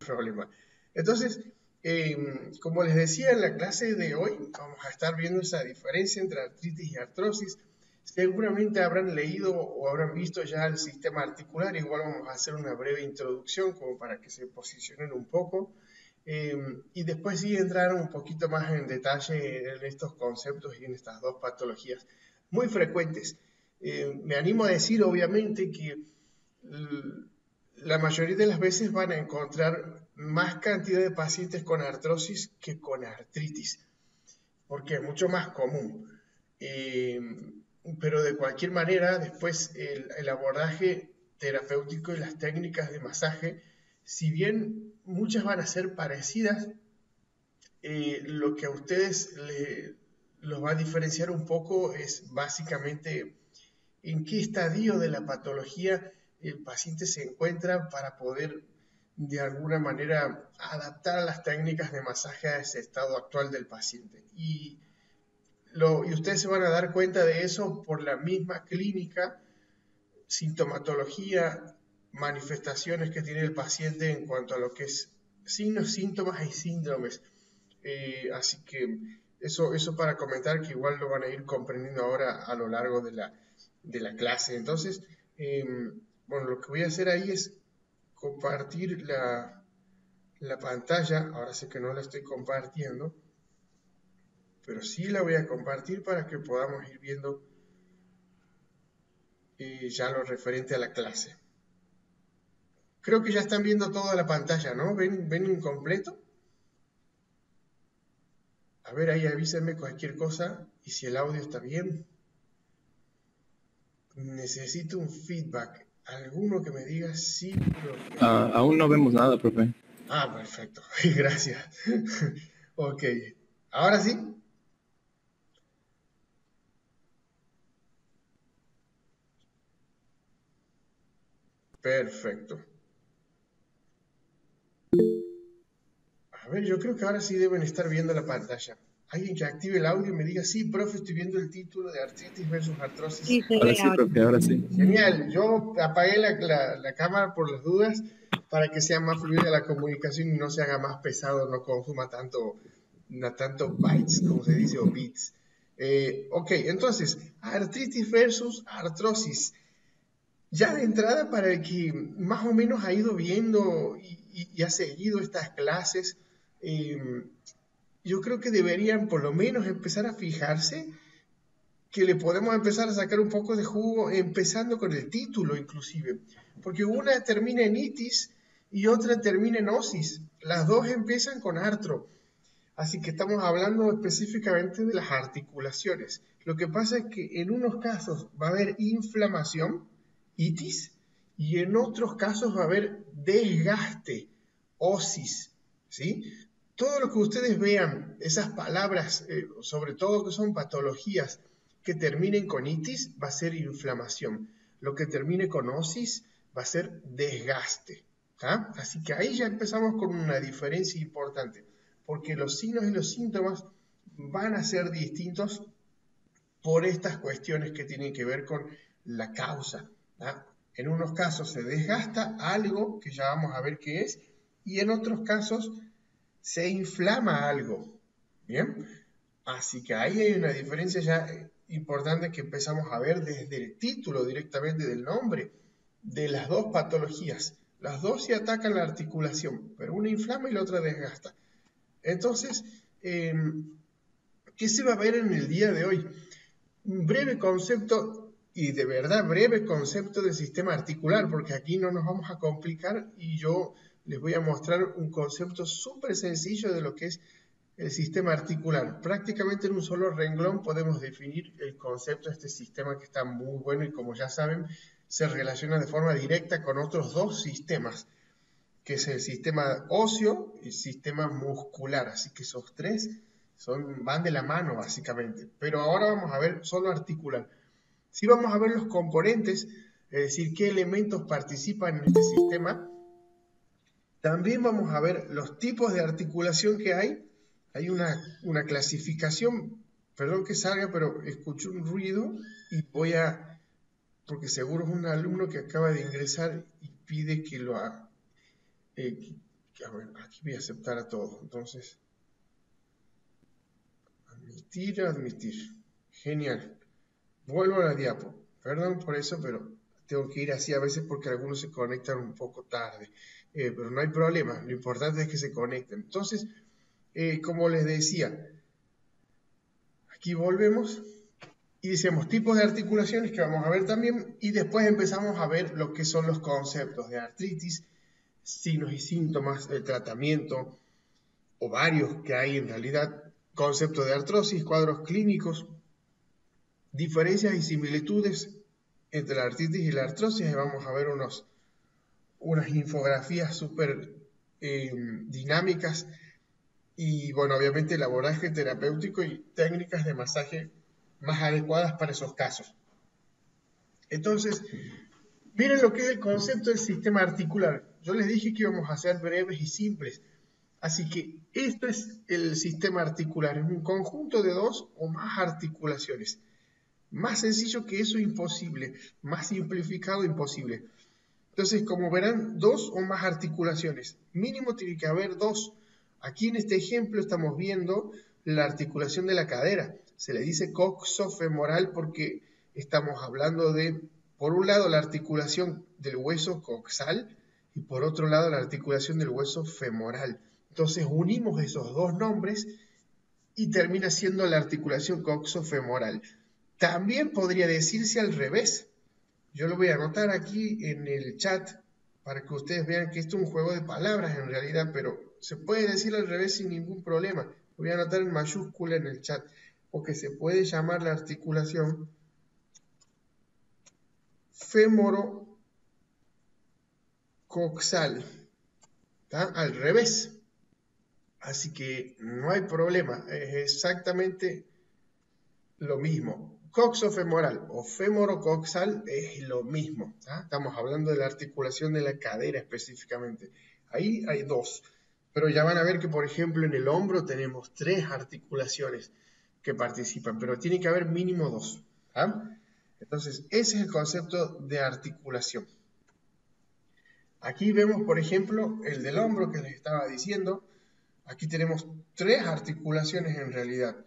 problema. Entonces, como les decía en la clase de hoy, vamos a estar viendo esa diferencia entre artritis y artrosis. Seguramente habrán leído o habrán visto ya el sistema articular, igual vamos a hacer una breve introducción como para que se posicionen un poco. Y después sí entrar un poquito más en detalle en estos conceptos y en estas dos patologías muy frecuentes. Me animo a decir, obviamente, que la mayoría de las veces van a encontrar más cantidad de pacientes con artrosis que con artritis, porque es mucho más común. Pero de cualquier manera, después el abordaje terapéutico y las técnicas de masaje, si bien muchas van a ser parecidas, lo que a ustedes los va a diferenciar un poco es básicamente en qué estadio de la patología el paciente se encuentra para poder de alguna manera adaptar las técnicas de masaje a ese estado actual del paciente. Y ustedes se van a dar cuenta de eso por la misma clínica, sintomatología, manifestaciones que tiene el paciente en cuanto a lo que es signos, síntomas y síndromes. Así que eso para comentar, que igual lo van a ir comprendiendo ahora a lo largo de la clase. Entonces, bueno, lo que voy a hacer ahí es compartir la pantalla. Ahora sé que no la estoy compartiendo, pero sí la voy a compartir para que podamos ir viendo ya lo referente a la clase. Creo que ya están viendo toda la pantalla, ¿no? ¿Ven incompleto? A ver, ahí avísenme cualquier cosa y si el audio está bien. Necesito un feedback. Alguno que me diga sí. Aún no vemos nada, profe. Ah, perfecto. Gracias. Ok. ¿Ahora sí? Perfecto. A ver, yo creo que ahora sí deben estar viendo la pantalla. Alguien que active el audio y me diga, sí, profe, estoy viendo el título de artritis versus artrosis. Sí, Ahora sí, profe, ahora sí. Genial. Yo apagué la cámara por las dudas para que sea más fluida la comunicación y no se haga más pesado, no consuma tanto bytes, como se dice, o bits. Ok, entonces, artritis versus artrosis. Ya de entrada, para el que más o menos ha ido viendo y ha seguido estas clases, yo creo que deberían por lo menos empezar a fijarse que le podemos empezar a sacar un poco de jugo, empezando con el título inclusive, porque una termina en itis y otra termina en osis. Las dos empiezan con artro. Así que estamos hablando específicamente de las articulaciones. Lo que pasa es que en unos casos va a haber inflamación, itis, y en otros casos va a haber desgaste, osis, ¿sí? Todo lo que ustedes vean, esas palabras, sobre todo que son patologías que terminen con itis, va a ser inflamación. Lo que termine con osis va a ser desgaste. ¿Ah? Así que ahí ya empezamos con una diferencia importante, porque los signos y los síntomas van a ser distintos por estas cuestiones que tienen que ver con la causa. ¿Ah? En unos casos se desgasta algo, que ya vamos a ver qué es, y en otros casos se inflama algo. ¿Bien? Así que ahí hay una diferencia ya importante que empezamos a ver desde el título directamente del nombre de las dos patologías. Las dos se atacan la articulación, pero una inflama y la otra desgasta. Entonces, ¿qué se va a ver en el día de hoy? Un breve concepto, y de verdad breve concepto del sistema articular, porque aquí no nos vamos a complicar y yo les voy a mostrar un concepto súper sencillo de lo que es el sistema articular. Prácticamente en un solo renglón podemos definir el concepto de este sistema, que está muy bueno y, como ya saben, se relaciona de forma directa con otros dos sistemas, que es el sistema óseo y el sistema muscular. Así que esos tres van de la mano básicamente. Pero ahora vamos a ver solo articular. Sí, vamos a ver los componentes, es decir, qué elementos participan en este sistema. También vamos a ver los tipos de articulación que hay. Hay una clasificación, perdón que salga, pero escucho un ruido y porque seguro es un alumno que acaba de ingresar y pide que A ver, aquí voy a aceptar a todos. Entonces, admitir, admitir. Genial. Vuelvo a la diapo. Perdón por eso, pero tengo que ir así a veces porque algunos se conectan un poco tarde. Pero no hay problema. Lo importante es que se conecten. Entonces, como les decía, aquí volvemos y decimos tipos de articulaciones que vamos a ver también, y después empezamos a ver lo que son los conceptos de artritis, signos y síntomas, el tratamiento, o varios que hay en realidad, conceptos de artrosis, cuadros clínicos, diferencias y similitudes entre la artritis y la artrosis, y vamos a ver unas infografías súper dinámicas, y bueno, obviamente el abordaje terapéutico y técnicas de masaje más adecuadas para esos casos. Entonces, miren lo que es el concepto del sistema articular. Yo les dije que íbamos a ser breves y simples. Así que esto es el sistema articular, es un conjunto de dos o más articulaciones. Más sencillo que eso, imposible. Más simplificado, imposible. Entonces, como verán, dos o más articulaciones. Mínimo tiene que haber dos. Aquí en este ejemplo estamos viendo la articulación de la cadera. Se le dice coxofemoral porque estamos hablando de, por un lado, la articulación del hueso coxal y por otro lado, la articulación del hueso femoral. Entonces unimos esos dos nombres y termina siendo la articulación coxofemoral. También podría decirse al revés. Yo lo voy a anotar aquí en el chat para que ustedes vean que esto es un juego de palabras en realidad, pero se puede decir al revés sin ningún problema. Lo voy a anotar en mayúscula en el chat, porque se puede llamar la articulación femorocoxal, ¿tá? Al revés. Así que no hay problema, es exactamente lo mismo. Coxofemoral o femorocoxal es lo mismo, ¿tá? Estamos hablando de la articulación de la cadera específicamente. Ahí hay dos, pero ya van a ver que, por ejemplo, en el hombro tenemos tres articulaciones que participan, pero tiene que haber mínimo dos, ¿tá? Entonces, ese es el concepto de articulación. Aquí vemos, por ejemplo, el del hombro que les estaba diciendo. Aquí tenemos tres articulaciones en realidad.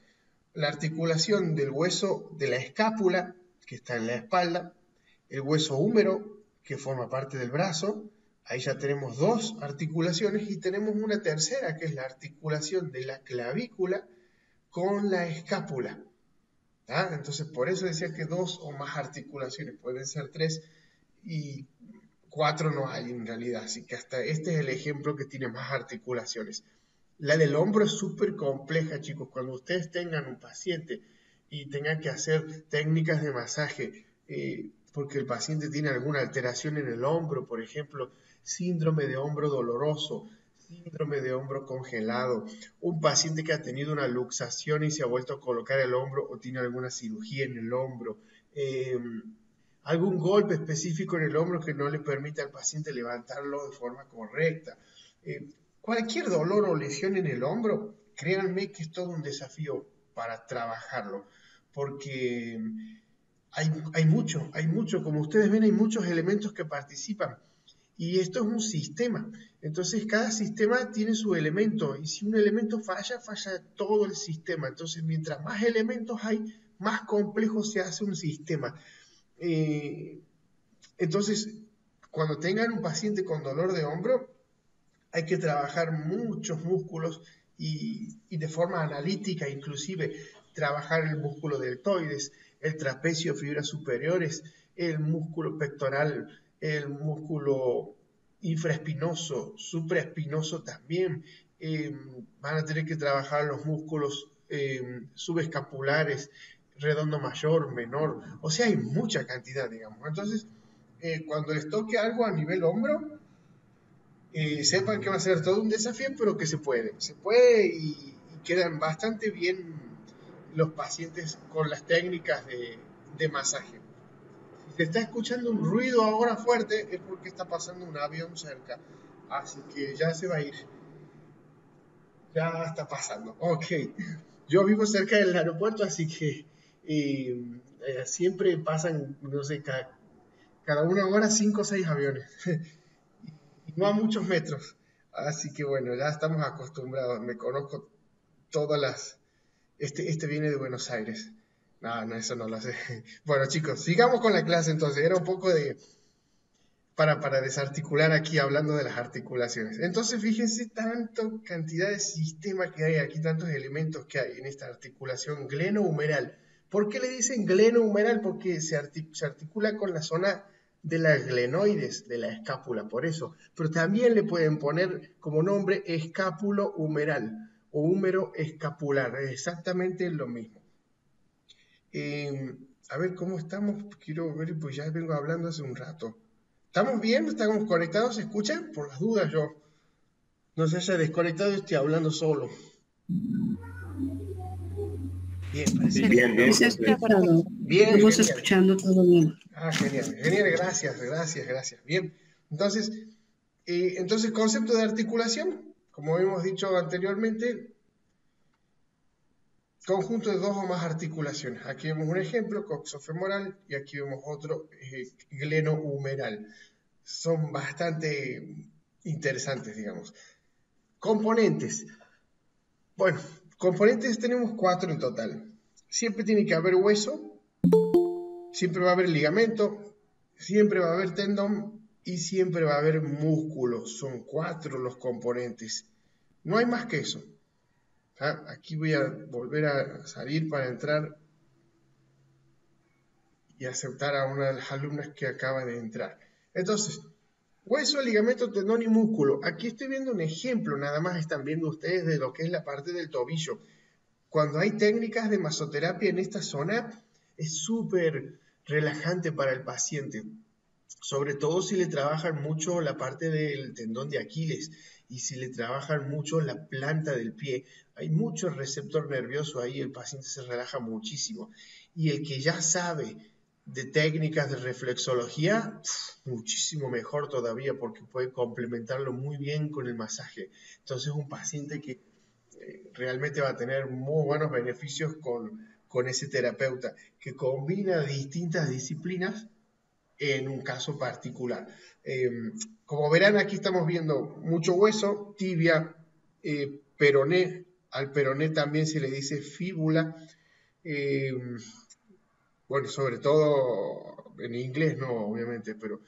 La articulación del hueso de la escápula, que está en la espalda, el hueso húmero, que forma parte del brazo. Ahí ya tenemos dos articulaciones y tenemos una tercera, que es la articulación de la clavícula con la escápula. ¿Ah? Entonces, por eso decía que dos o más articulaciones, pueden ser tres y cuatro no hay en realidad. Así que hasta este es el ejemplo que tiene más articulaciones. La del hombro es súper compleja, chicos. Cuando ustedes tengan un paciente y tengan que hacer técnicas de masaje, porque el paciente tiene alguna alteración en el hombro, por ejemplo, síndrome de hombro doloroso, síndrome de hombro congelado, un paciente que ha tenido una luxación y se ha vuelto a colocar el hombro o tiene alguna cirugía en el hombro, algún golpe específico en el hombro que no le permite al paciente levantarlo de forma correcta. Cualquier dolor o lesión en el hombro, créanme que es todo un desafío para trabajarlo, porque hay mucho, como ustedes ven, hay muchos elementos que participan, y esto es un sistema, entonces cada sistema tiene su elemento, y si un elemento falla, falla todo el sistema, entonces mientras más elementos hay, más complejo se hace un sistema. Entonces, cuando tengan un paciente con dolor de hombro, hay que trabajar muchos músculos y de forma analítica, inclusive trabajar el músculo deltoides, el trapecio, fibras superiores, el músculo pectoral, el músculo infraespinoso, supraespinoso también. Van a tener que trabajar los músculos subescapulares, redondo mayor, menor, o sea, hay mucha cantidad, digamos. Entonces, cuando les toque algo a nivel hombro, sepan que va a ser todo un desafío, pero que se puede y quedan bastante bien los pacientes con las técnicas de masaje. Si se está escuchando un ruido ahora fuerte es porque está pasando un avión cerca, así que ya se va a ir, ya está pasando. Ok, yo vivo cerca del aeropuerto, así que siempre pasan, no sé, cada una hora 5 o 6 aviones. No a muchos metros. Así que bueno, ya estamos acostumbrados, me conozco todas las... Este viene de Buenos Aires. No, no, eso no lo sé. Bueno, chicos, sigamos con la clase entonces. Era un poco de... para desarticular aquí, hablando de las articulaciones. Entonces, fíjense tanto cantidad de sistemas que hay aquí, tantos elementos que hay en esta articulación glenohumeral. ¿Por qué le dicen glenohumeral? Porque se articula con la zona de las glenoides, de la escápula, por eso. Pero también le pueden poner como nombre escápulo humeral o húmero escapular, es exactamente lo mismo. A ver cómo estamos, quiero ver, pues ya vengo hablando hace un rato. ¿Estamos bien? ¿Estamos conectados? ¿Se escuchan? Por las dudas yo no se haya desconectado y estoy hablando solo. Bien, parece Bien, bien, Se profe. está parado. bien, Estamos genial. escuchando todo bien. Genial, genial, gracias. Bien, entonces concepto de articulación, como hemos dicho anteriormente, conjunto de dos o más articulaciones. Aquí vemos un ejemplo, coxofemoral, y aquí vemos otro, glenohumeral. Son bastante interesantes, digamos. Componentes. Bueno, componentes tenemos 4 en total. Siempre tiene que haber hueso, siempre va a haber ligamento, siempre va a haber tendón y siempre va a haber músculo. Son 4 los componentes. No hay más que eso. Aquí voy a volver a salir para entrar y aceptar a una de las alumnas que acaba de entrar. Entonces, hueso, ligamento, tendón y músculo. Aquí estoy viendo un ejemplo, nada más están viendo ustedes de lo que es la parte del tobillo. Cuando hay técnicas de masoterapia en esta zona, es súper relajante para el paciente. Sobre todo si le trabajan mucho la parte del tendón de Aquiles y si le trabajan mucho la planta del pie. Hay mucho receptor nervioso ahí, el paciente se relaja muchísimo. Y el que ya sabe de técnicas de reflexología, muchísimo mejor todavía porque puede complementarlo muy bien con el masaje. Entonces un paciente que realmente va a tener muy buenos beneficios con ese terapeuta que combina distintas disciplinas en un caso particular. Como verán, aquí estamos viendo mucho hueso, tibia, peroné, al peroné también se le dice fíbula, bueno, sobre todo en inglés no, obviamente, pero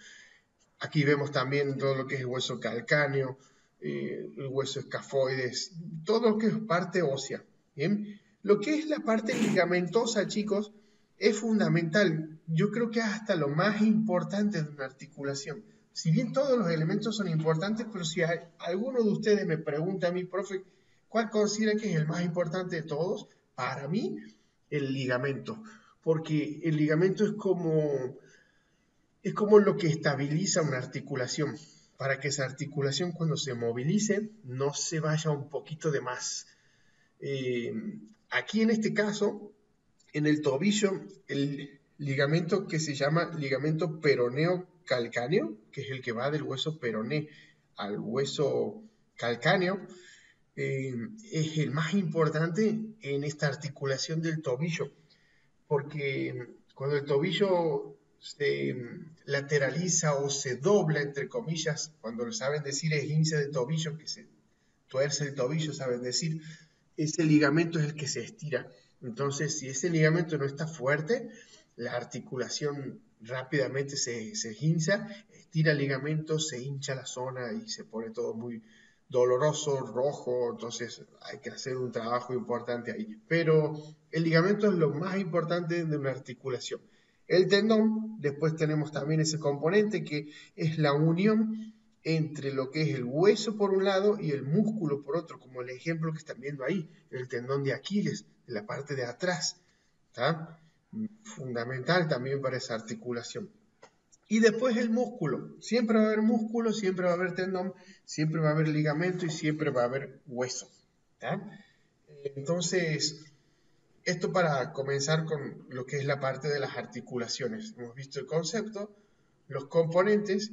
aquí vemos también todo lo que es el hueso calcáneo, el hueso escafoides, todo lo que es parte ósea. ¿Bien? Lo que es la parte ligamentosa, chicos, es fundamental. Yo creo que es hasta lo más importante de una articulación. Si bien todos los elementos son importantes, pero si alguno de ustedes me pregunta a mí, profe, ¿cuál considera que es el más importante de todos? Para mí, el ligamento. Porque el ligamento es como lo que estabiliza una articulación, para que esa articulación cuando se movilice no se vaya un poquito de más. Aquí en este caso, en el tobillo, el ligamento que se llama ligamento peroneo calcáneo, que es el que va del hueso peroné al hueso calcáneo, es el más importante en esta articulación del tobillo, porque cuando el tobillo se lateraliza o se dobla, entre comillas, cuando lo saben decir esguince de tobillo, que se tuerce el tobillo, saben decir, ese ligamento es el que se estira. Entonces, si ese ligamento no está fuerte, la articulación rápidamente se esguinza, estira el ligamento, se hincha la zona y se pone todo muy doloroso, rojo, entonces hay que hacer un trabajo importante ahí. Pero el ligamento es lo más importante de una articulación. El tendón, después tenemos también ese componente que es la unión entre lo que es el hueso por un lado y el músculo por otro, como el ejemplo que están viendo ahí, el tendón de Aquiles, de la parte de atrás, ¿tá? Fundamental también para esa articulación. Y después el músculo, siempre va a haber músculo, siempre va a haber tendón, siempre va a haber ligamento y siempre va a haber hueso, ¿tá? Entonces, esto para comenzar con lo que es la parte de las articulaciones. Hemos visto el concepto, los componentes,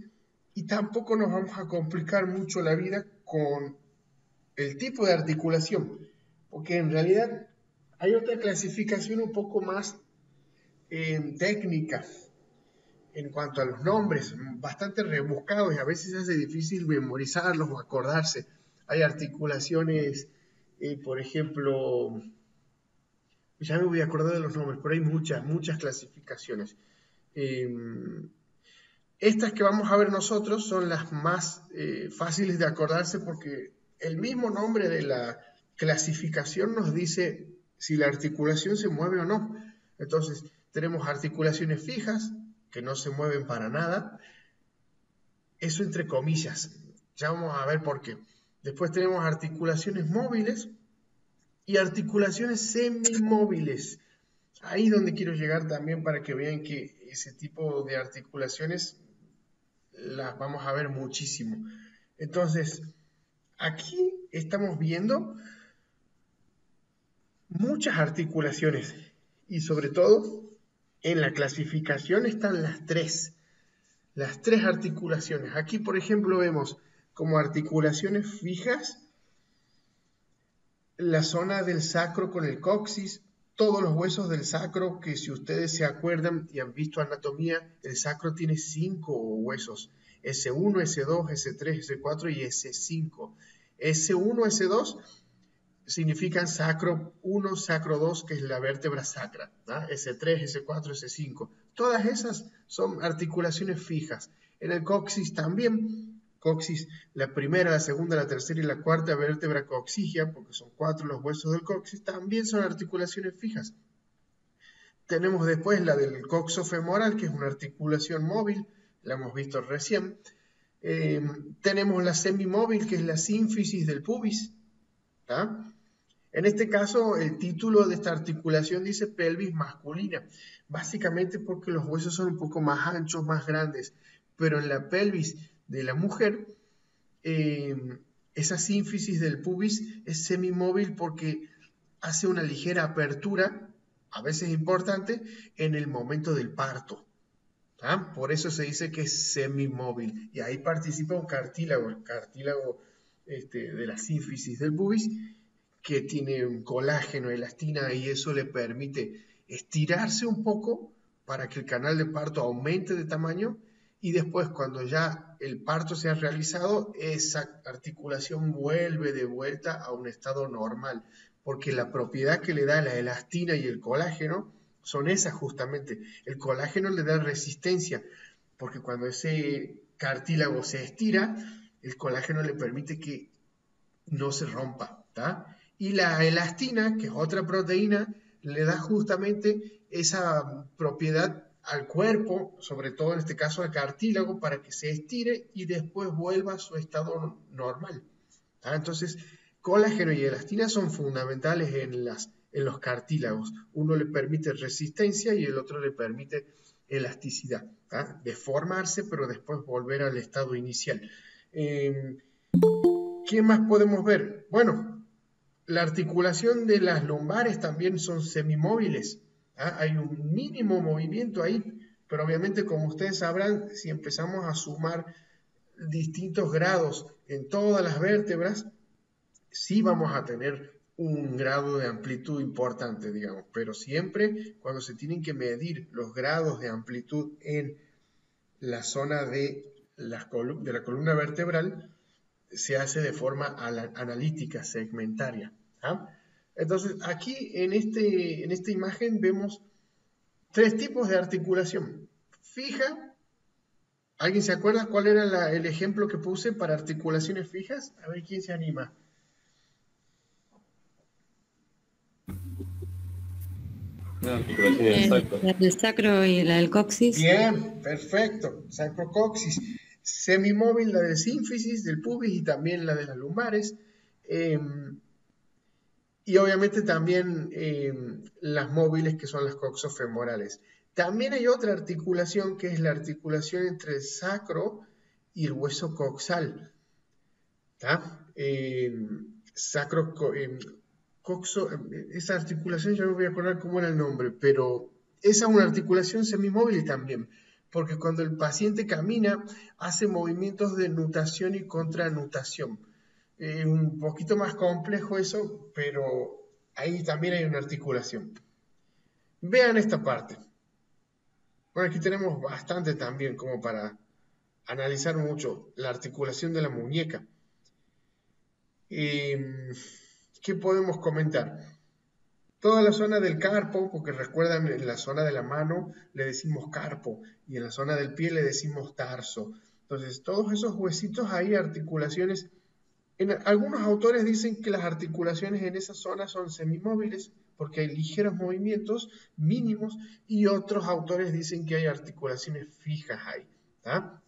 y tampoco nos vamos a complicar mucho la vida con el tipo de articulación, porque en realidad hay otra clasificación un poco más técnica. en cuanto a los nombres, bastante rebuscados y a veces se hace difícil memorizarlos o acordarse. Hay articulaciones, por ejemplo, ya me voy a acordar de los nombres, pero hay muchas clasificaciones. Estas que vamos a ver nosotros son las más fáciles de acordarse porque el mismo nombre de la clasificación nos dice si la articulación se mueve o no. Entonces, tenemos articulaciones fijas, que no se mueven para nada. Eso entre comillas. Ya vamos a ver por qué. Después tenemos articulaciones móviles y articulaciones semimóviles. Ahí es donde quiero llegar también para que vean que ese tipo de articulaciones las vamos a ver muchísimo. Entonces, aquí estamos viendo muchas articulaciones y sobre todo en la clasificación están las tres articulaciones. Aquí, por ejemplo, vemos como articulaciones fijas la zona del sacro con el coxis, todos los huesos del sacro, que si ustedes se acuerdan y han visto anatomía, el sacro tiene 5 huesos, S1, S2, S3, S4 y S5. S1, S2 significan sacro 1, sacro 2, que es la vértebra sacra, ¿no? S3, S4, S5. Todas esas son articulaciones fijas. En el coxis también, coxis, la primera, la segunda, la tercera y la cuarta vértebra coxigia, porque son 4 los huesos del coxis, también son articulaciones fijas. Tenemos después la del coxofemoral, que es una articulación móvil, la hemos visto recién. Tenemos la semimóvil, que es la sínfisis del pubis, ¿tá? En este caso, el título de esta articulación dice pelvis masculina, básicamente porque los huesos son un poco más anchos, más grandes, pero en la pelvis de la mujer, esa sínfisis del pubis es semimóvil porque hace una ligera apertura, a veces importante, en el momento del parto. ¿Ah? Por eso se dice que es semimóvil, y ahí participa un cartílago, el cartílago de la sínfisis del pubis, que tiene un colágeno, elastina, y eso le permite estirarse un poco para que el canal de parto aumente de tamaño, y después cuando ya el parto se ha realizado, esa articulación vuelve de vuelta a un estado normal, porque la propiedad que le da la elastina y el colágeno son esas justamente. El colágeno le da resistencia, porque cuando ese cartílago se estira, el colágeno le permite que no se rompa, ¿tá? Y la elastina, que es otra proteína, le da justamente esa propiedad al cuerpo, sobre todo en este caso al cartílago, para que se estire y después vuelva a su estado normal, ¿tá? Entonces, colágeno y elastina son fundamentales en los cartílagos. Uno le permite resistencia y el otro le permite elasticidad, ¿tá? Deformarse, pero después volver al estado inicial. ¿Qué más podemos ver? Bueno, la articulación de las lumbares también son semimóviles. ¿Ah? Hay un mínimo movimiento ahí, pero obviamente, como ustedes sabrán, si empezamos a sumar distintos grados en todas las vértebras, sí vamos a tener un grado de amplitud importante, digamos, pero siempre cuando se tienen que medir los grados de amplitud en la zona de la columna vertebral, se hace de forma analítica, segmentaria. ¿Ah? Entonces, aquí en esta imagen vemos tres tipos de articulación. Fija. ¿Alguien se acuerda cuál era el ejemplo que puse para articulaciones fijas? A ver quién se anima. La articulación del sacro. La del sacro y la del coxis. Bien, perfecto. Sacrocoxis. Semimóvil, la del sínfisis, del pubis y también la de las lumbares. Y obviamente también las móviles, que son las coxofemorales. También hay otra articulación que es la articulación entre el sacro y el hueso coxal. ¿Tá? Esa articulación, ya no voy a acordar cómo era el nombre, pero esa es una articulación semimóvil también, porque cuando el paciente camina, hace movimientos de nutación y contranutación. Un poquito más complejo eso, pero ahí también hay una articulación. Vean esta parte. Bueno, aquí tenemos bastante también como para analizar mucho la articulación de la muñeca. ¿Qué podemos comentar? Toda la zona del carpo, porque recuerdan, en la zona de la mano le decimos carpo y en la zona del pie le decimos tarso. Entonces, todos esos huesitos hay articulaciones. Algunos autores dicen que las articulaciones en esa zona son semimóviles porque hay ligeros movimientos mínimos, y otros autores dicen que hay articulaciones fijas ahí. ¿Tá?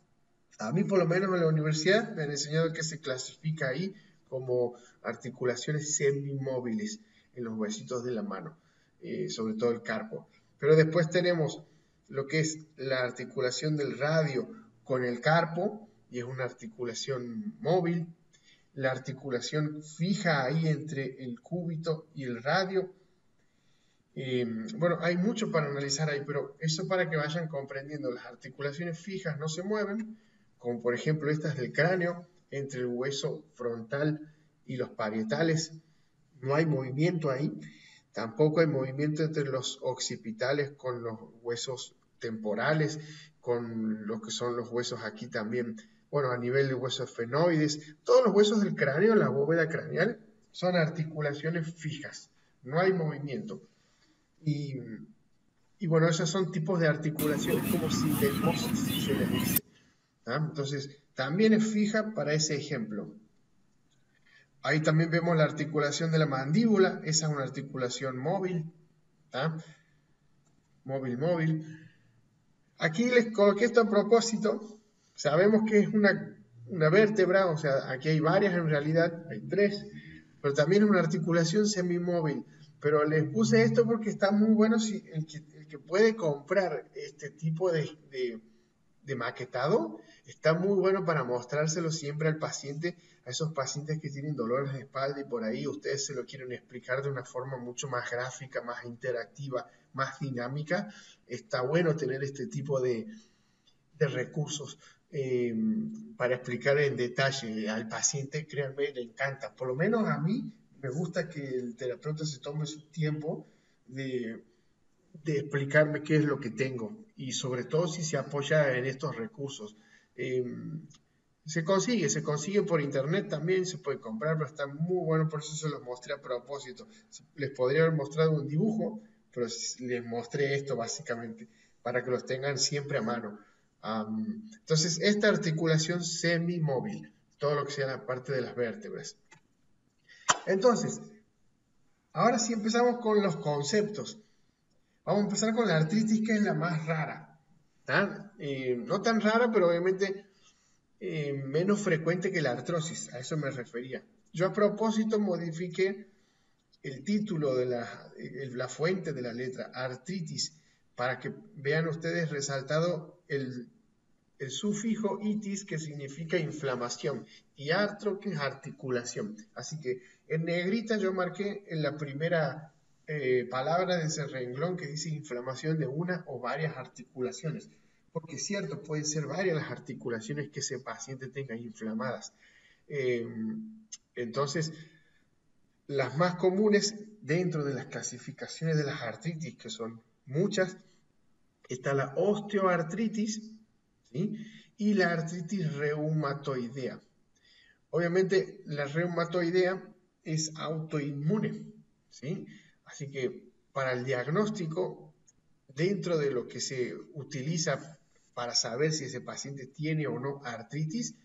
A mí, por lo menos en la universidad, me han enseñado que se clasifica ahí como articulaciones semimóviles en los huesitos de la mano, sobre todo el carpo. Pero después tenemos lo que es la articulación del radio con el carpo, y es una articulación móvil. La articulación fija ahí entre el cúbito y el radio. Bueno, hay mucho para analizar ahí, pero eso para que vayan comprendiendo. Las articulaciones fijas no se mueven, como por ejemplo estas del cráneo, entre el hueso frontal y los parietales. No hay movimiento ahí. Tampoco hay movimiento entre los occipitales con los huesos temporales, con lo que son los huesos aquí también. Bueno, a nivel de huesos fenoides, todos los huesos del cráneo, la bóveda craneal, son articulaciones fijas. No hay movimiento. Y bueno, esos son tipos de articulaciones como sidemosis, se les dice. ¿Ah? Entonces, también es fija para ese ejemplo. Ahí también vemos la articulación de la mandíbula. Esa es una articulación móvil. ¿Ah? Móvil. Aquí les coloqué esto a propósito. Sabemos que es una vértebra, o sea, aquí hay varias en realidad, hay 3, pero también es una articulación semimóvil. Pero les puse esto porque está muy bueno si el que puede comprar este tipo de maquetado, está muy bueno para mostrárselo siempre al paciente, a esos pacientes que tienen dolores de espalda y por ahí ustedes se lo quieren explicar de una forma mucho más gráfica, más interactiva, más dinámica. Está bueno tener este tipo de recursos para explicar en detalle al paciente. Créanme, le encanta. Por lo menos a mí me gusta que el terapeuta se tome su tiempo de explicarme qué es lo que tengo, y sobre todo si se apoya en estos recursos. Se consigue por internet también, se puede comprar, pero está muy bueno, por eso se los mostré a propósito. Les podría haber mostrado un dibujo, pero les mostré esto básicamente, para que los tengan siempre a mano. Entonces, esta articulación semimóvil, todo lo que sea la parte de las vértebras. Entonces, ahora sí empezamos con los conceptos. Vamos a empezar con la artritis, que es la más rara. No tan rara, pero obviamente menos frecuente que la artrosis, a eso me refería. Yo a propósito modifiqué el título de la fuente de la letra, artritis, para que vean ustedes resaltado el sufijo itis, que significa inflamación, y artro, que es articulación. Así que en negrita yo marqué en la primera palabra de ese renglón que dice inflamación de una o varias articulaciones, porque es cierto, pueden ser varias las articulaciones que ese paciente tenga inflamadas. Entonces, las más comunes dentro de las clasificaciones de las artritis, que son muchas, está la osteoartritis, ¿sí? Y la artritis reumatoidea. Obviamente la reumatoidea es autoinmune, ¿sí? Así que para el diagnóstico, dentro de lo que se utiliza para saber si ese paciente tiene o no artritis,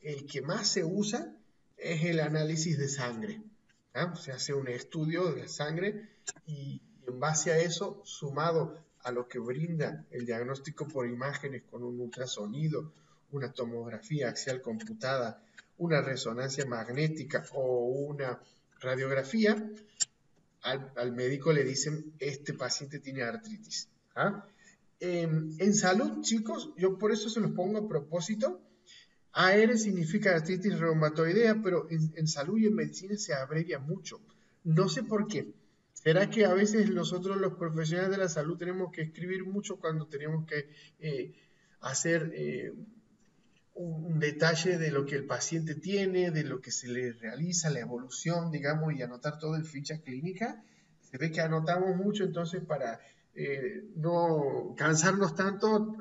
el que más se usa es el análisis de sangre. Se hace un estudio de la sangre y en base a eso, sumado a lo que brinda el diagnóstico por imágenes con un ultrasonido, una tomografía axial computada, una resonancia magnética o una radiografía, al médico le dicen, este paciente tiene artritis. En salud, chicos, yo por eso se los pongo a propósito. AR significa artritis reumatoidea, pero en salud y en medicina se abrevia mucho. No sé por qué. ¿Será que a veces nosotros los profesionales de la salud tenemos que escribir mucho cuando tenemos que hacer un detalle de lo que el paciente tiene, de lo que se le realiza, la evolución, digamos, y anotar todo en ficha clínica? Se ve que anotamos mucho entonces para no cansarnos tanto,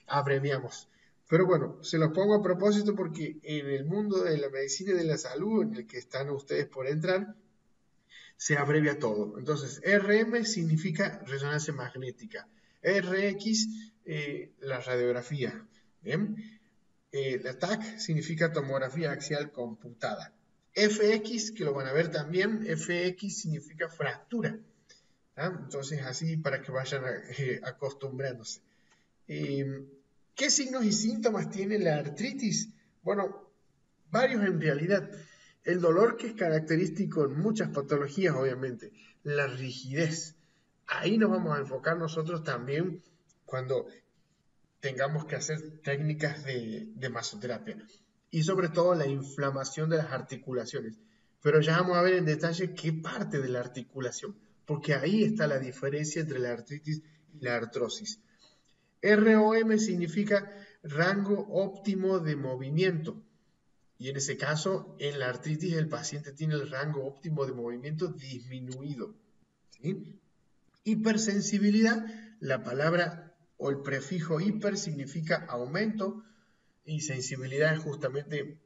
abreviamos. Pero bueno, se los pongo a propósito porque en el mundo de la medicina y de la salud en el que están ustedes por entrar, se abrevia todo. Entonces, RM significa resonancia magnética, RX, la radiografía, ¿bien? La TAC significa tomografía axial computada. FX, que lo van a ver también, FX significa fractura. Entonces, así para que vayan acostumbrándose. ¿Qué signos y síntomas tiene la artritis? Bueno, varios en realidad. El dolor, que es característico en muchas patologías, obviamente. La rigidez. Ahí nos vamos a enfocar nosotros también cuando tengamos que hacer técnicas de masoterapia. Y sobre todo la inflamación de las articulaciones. Pero ya vamos a ver en detalle qué parte de la articulación, porque ahí está la diferencia entre la artritis y la artrosis. ROM significa rango óptimo de movimiento. Y en ese caso, en la artritis, el paciente tiene el rango óptimo de movimiento disminuido. ¿Sí? Hipersensibilidad, la palabra o el prefijo hiper significa aumento y sensibilidad es justamente,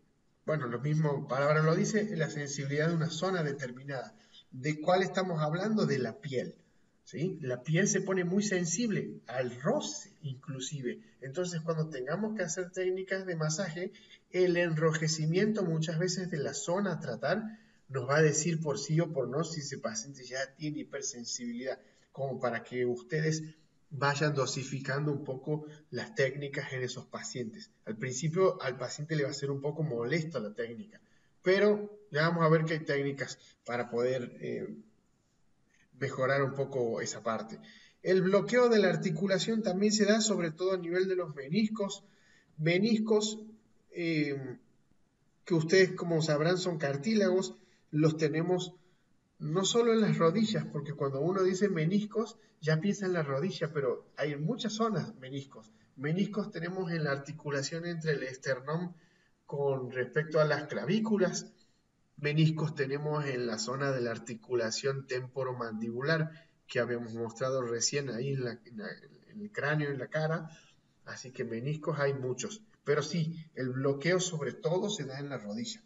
bueno, lo mismo palabra lo dice, la sensibilidad de una zona determinada. ¿De cuál estamos hablando? De la piel. ¿Sí? La piel se pone muy sensible al roce inclusive. Entonces, cuando tengamos que hacer técnicas de masaje, el enrojecimiento muchas veces de la zona a tratar nos va a decir por sí o por no si ese paciente ya tiene hipersensibilidad, como para que ustedes vayan dosificando un poco las técnicas en esos pacientes. Al principio al paciente le va a ser un poco molesta la técnica, pero ya vamos a ver que hay técnicas para poder mejorar un poco esa parte. El bloqueo de la articulación también se da sobre todo a nivel de los meniscos. Meniscos que ustedes, como sabrán, son cartílagos. Los tenemos no solo en las rodillas, porque cuando uno dice meniscos ya piensa en la rodilla, pero hay en muchas zonas meniscos. Meniscos tenemos en la articulación entre el esternón con respecto a las clavículas. Meniscos tenemos en la zona de la articulación temporomandibular que habíamos mostrado recién ahí en el cráneo, en la cara. Así que meniscos hay muchos. Pero sí, el bloqueo sobre todo se da en la rodilla.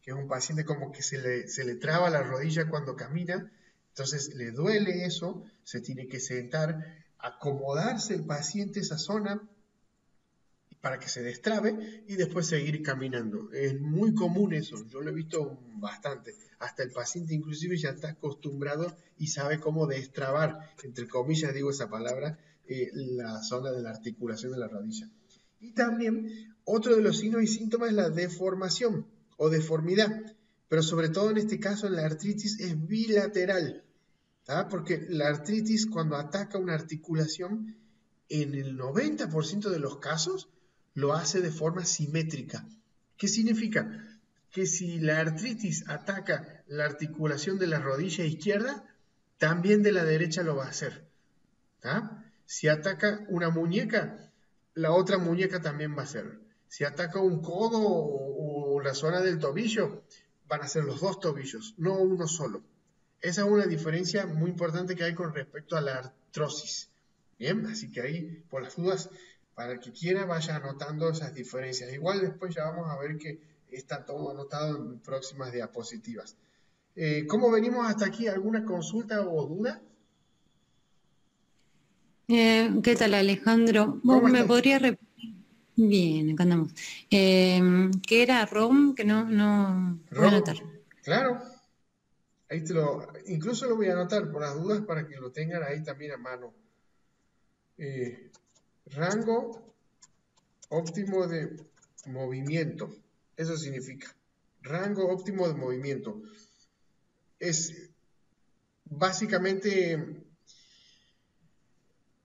Que es un paciente como que se le traba la rodilla cuando camina. Entonces le duele eso, se tiene que sentar, acomodarse el paciente esa zona para que se destrabe y después seguir caminando. Es muy común eso, yo lo he visto bastante. Hasta el paciente inclusive ya está acostumbrado y sabe cómo destrabar, entre comillas digo esa palabra, la zona de la articulación de la rodilla. Y también otro de los signos y síntomas es la deformación o deformidad, pero sobre todo en este caso en la artritis es bilateral, porque la artritis cuando ataca una articulación, en el 90% de los casos lo hace de forma simétrica. ¿Qué significa? Que si la artritis ataca la articulación de la rodilla izquierda, también de la derecha lo va a hacer. Si ataca una muñeca, la otra muñeca también va a hacer. Si ataca un codo o la zona del tobillo, van a ser los dos tobillos, no uno solo. Esa es una diferencia muy importante que hay con respecto a la artrosis. Bien, así que ahí, por las dudas, para el que quiera, vaya anotando esas diferencias. Igual después ya vamos a ver que está todo anotado en próximas diapositivas. ¿Cómo venimos hasta aquí? ¿Alguna consulta o duda? ¿Qué tal, Alejandro? ¿Vos me podrías repetir? Bien, acá andamos. ¿Qué era ROM? Que no voy a anotar. Claro. Ahí incluso lo voy a anotar por las dudas para que lo tengan ahí también a mano. Rango óptimo de movimiento. Eso significa. Rango óptimo de movimiento. Es básicamente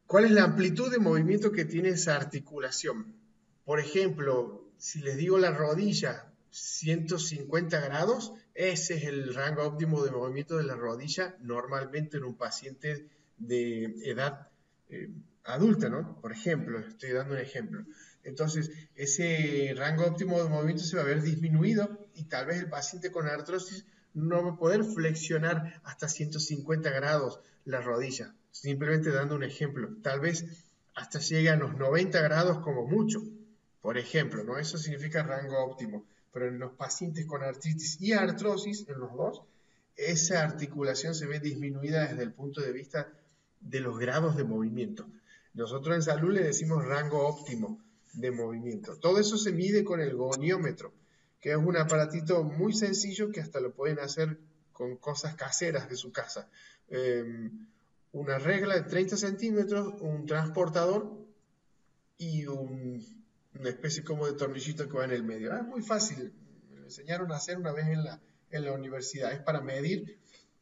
cuál es la amplitud de movimiento que tiene esa articulación. Por ejemplo, si les digo la rodilla 150 grados, ese es el rango óptimo de movimiento de la rodilla normalmente en un paciente de edad adulta, ¿no? Por ejemplo, estoy dando un ejemplo. Entonces, ese rango óptimo de movimiento se va a ver disminuido y tal vez el paciente con artrosis no va a poder flexionar hasta 150 grados la rodilla, simplemente dando un ejemplo. Tal vez hasta llegue a los 90 grados como mucho, por ejemplo, ¿no? Eso significa rango óptimo. Pero en los pacientes con artritis y artrosis, en los dos, esa articulación se ve disminuida desde el punto de vista de los grados de movimiento. Nosotros en salud le decimos rango óptimo de movimiento. Todo eso se mide con el goniómetro, que es un aparatito muy sencillo que hasta lo pueden hacer con cosas caseras de su casa. Una regla de 30 centímetros, un transportador y una especie como de tornillito que va en el medio. Es muy fácil, me lo enseñaron a hacer una vez en la universidad. Es para medir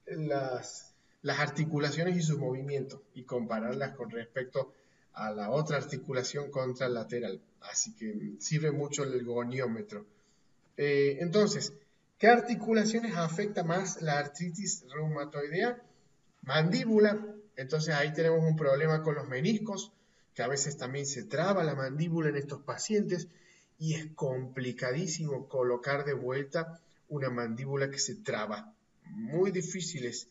las articulaciones y sus movimientos y compararlas con respecto a la otra articulación contralateral. Así que sirve mucho el goniómetro. Entonces, ¿qué articulaciones afecta más la artritis reumatoidea? Mandíbula. Entonces ahí tenemos un problema con los meniscos, que a veces también se traba la mandíbula en estos pacientes y es complicadísimo colocar de vuelta una mandíbula que se traba. Muy difíciles.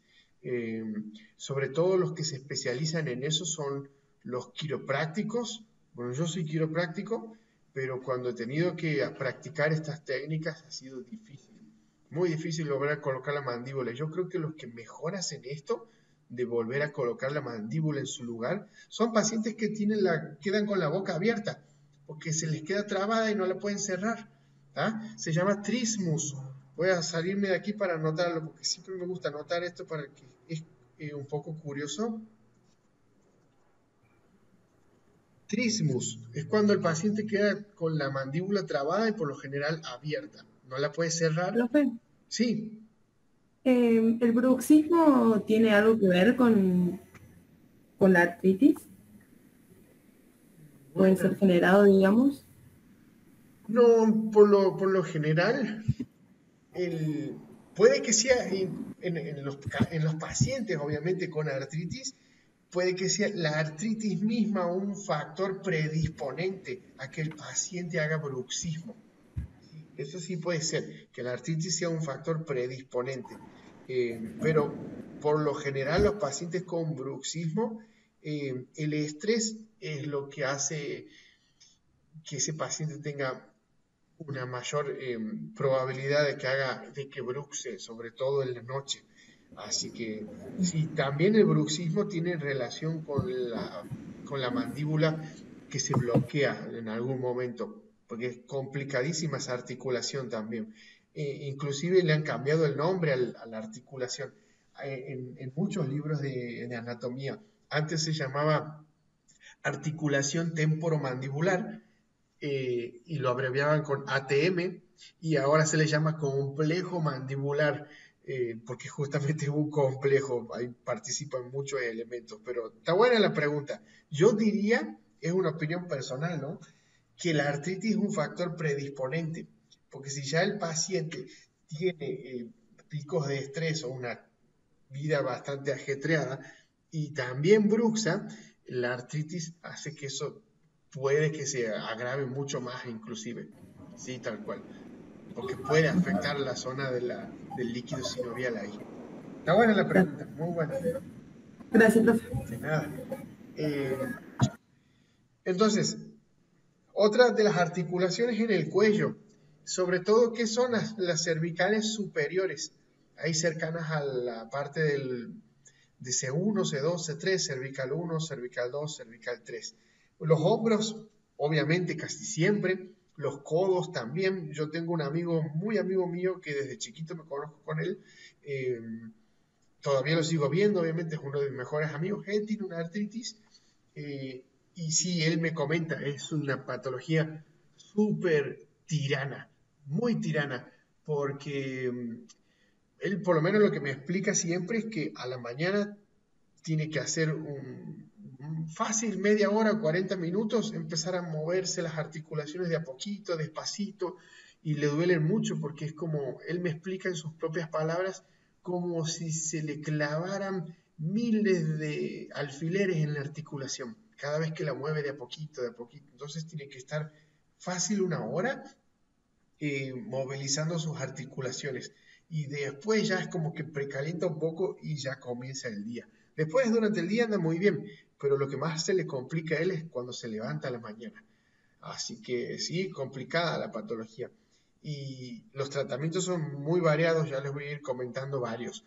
Sobre todo los que se especializan en eso son los quiroprácticos. Bueno, yo soy quiropráctico, pero cuando he tenido que practicar estas técnicas ha sido difícil, muy difícil lograr colocar la mandíbula. Yo creo que los que mejor hacen esto, de volver a colocar la mandíbula en su lugar, son pacientes que quedan con la boca abierta, porque se les queda trabada y no la pueden cerrar. Se llama trismus. Voy a salirme de aquí para anotarlo, porque siempre me gusta anotar esto para que es un poco curioso. Trismus es cuando el paciente queda con la mandíbula trabada y por lo general abierta. No la puede cerrar. Profe, Sí. ¿el bruxismo tiene algo que ver con la artritis? ¿Puede ser generado, digamos? No, por lo general, puede que sea en los pacientes, obviamente, con artritis, puede que sea la artritis misma un factor predisponente a que el paciente haga bruxismo. Eso sí puede ser, que la artritis sea un factor predisponente. Pero por lo general los pacientes con bruxismo, el estrés es lo que hace que ese paciente tenga una mayor probabilidad de que bruxe, sobre todo en la noche. Así que sí, también el bruxismo tiene relación con la mandíbula que se bloquea en algún momento, porque es complicadísima esa articulación también. Inclusive le han cambiado el nombre a la articulación. En muchos libros de anatomía, antes se llamaba articulación temporomandibular, y lo abreviaban con ATM, y ahora se le llama complejo mandibular, porque justamente es un complejo, ahí participan muchos elementos, pero está buena la pregunta. Yo diría, es una opinión personal, ¿no?, que la artritis es un factor predisponente, porque si ya el paciente tiene picos de estrés o una vida bastante ajetreada y también bruxa, la artritis hace que eso puede que se agrave mucho más inclusive, sí, tal cual, porque puede afectar la zona del líquido sinovial ahí. Está buena la pregunta, muy buena. Gracias, profe. De nada. Entonces, otra de las articulaciones en el cuello, sobre todo, ¿qué son las cervicales superiores? Ahí cercanas a la parte de C1, C2, C3, cervical 1, cervical 2, cervical 3. Los hombros, obviamente, casi siempre. Los codos también. Yo tengo un amigo, muy amigo mío, que desde chiquito me conozco con él. Todavía lo sigo viendo, obviamente, es uno de mis mejores amigos. Él tiene una artritis. Y sí, él me comenta, es una patología súper tirana, muy tirana, porque él por lo menos lo que me explica siempre es que a la mañana tiene que hacer un fácil media hora, 40 minutos, empezar a moverse las articulaciones de a poquito, despacito, y le duelen mucho porque es como, él me explica en sus propias palabras, como si se le clavaran miles de alfileres en la articulación, cada vez que la mueve de a poquito, de a poquito. Entonces tiene que estar fácil una hora movilizando sus articulaciones. Y después ya es como que precalienta un poco y ya comienza el día. Después durante el día anda muy bien, pero lo que más se le complica a él es cuando se levanta a la mañana. Así que sí, complicada la patología. Y los tratamientos son muy variados, ya les voy a ir comentando varios.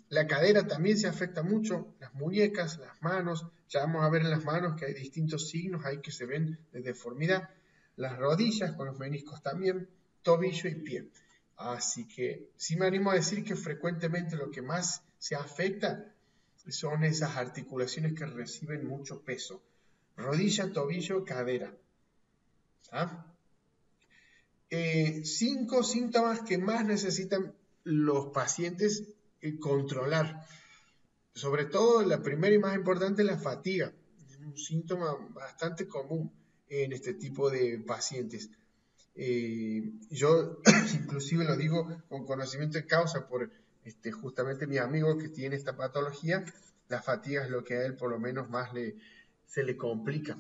La cadera también se afecta mucho, las muñecas, las manos, ya vamos a ver en las manos que hay distintos signos ahí que se ven de deformidad, las rodillas con los meniscos también, tobillo y pie. Así que sí me animo a decir que frecuentemente lo que más se afecta son esas articulaciones que reciben mucho peso. Rodilla, tobillo, cadera. ¿Ah? 5 síntomas que más necesitan los pacientes controlar. Sobre todo la primera y más importante es la fatiga. Es un síntoma bastante común en este tipo de pacientes. Yo inclusive lo digo con conocimiento de causa por justamente mi amigo que tiene esta patología. La fatiga es lo que a él por lo menos más se le complica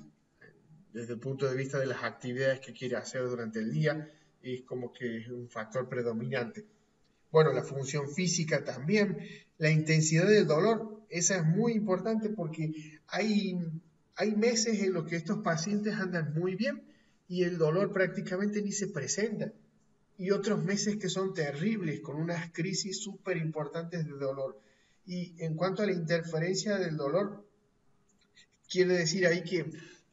desde el punto de vista de las actividades que quiere hacer durante el día, es como que es un factor predominante. Bueno, la función física también, la intensidad del dolor, esa es muy importante porque hay meses en los que estos pacientes andan muy bien y el dolor prácticamente ni se presenta. Y otros meses que son terribles, con unas crisis súper importantes de dolor. Y en cuanto a la interferencia del dolor, quiere decir ahí que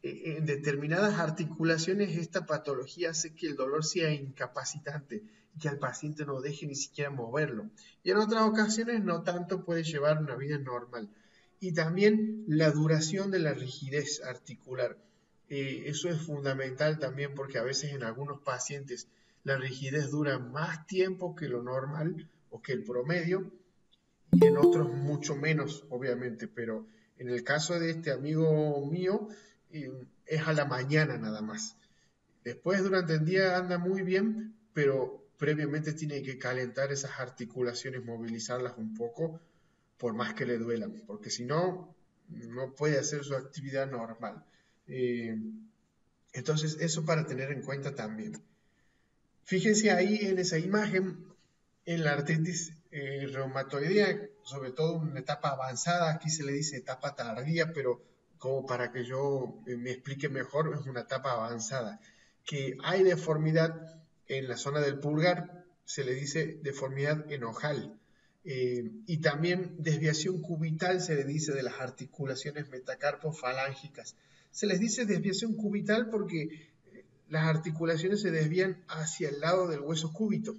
en determinadas articulaciones esta patología hace que el dolor sea incapacitante y que al paciente no deje ni siquiera moverlo. Y en otras ocasiones no tanto, puede llevar una vida normal. Y también la duración de la rigidez articular. Eso es fundamental también porque a veces en algunos pacientes la rigidez dura más tiempo que lo normal o que el promedio y en otros mucho menos, obviamente, pero en el caso de este amigo mío es a la mañana nada más. Después durante el día anda muy bien, pero previamente tiene que calentar esas articulaciones, movilizarlas un poco, por más que le duelan, porque si no, no puede hacer su actividad normal. Entonces, eso para tener en cuenta también. Fíjense ahí en esa imagen, en la artritis reumatoidea, sobre todo en una etapa avanzada, aquí se le dice etapa tardía, pero como para que yo me explique mejor, es una etapa avanzada, que hay deformidad en la zona del pulgar, se le dice deformidad en ojal, y también desviación cubital se le dice de las articulaciones metacarpofalángicas. Se les dice desviación cubital porque las articulaciones se desvían hacia el lado del hueso cúbito.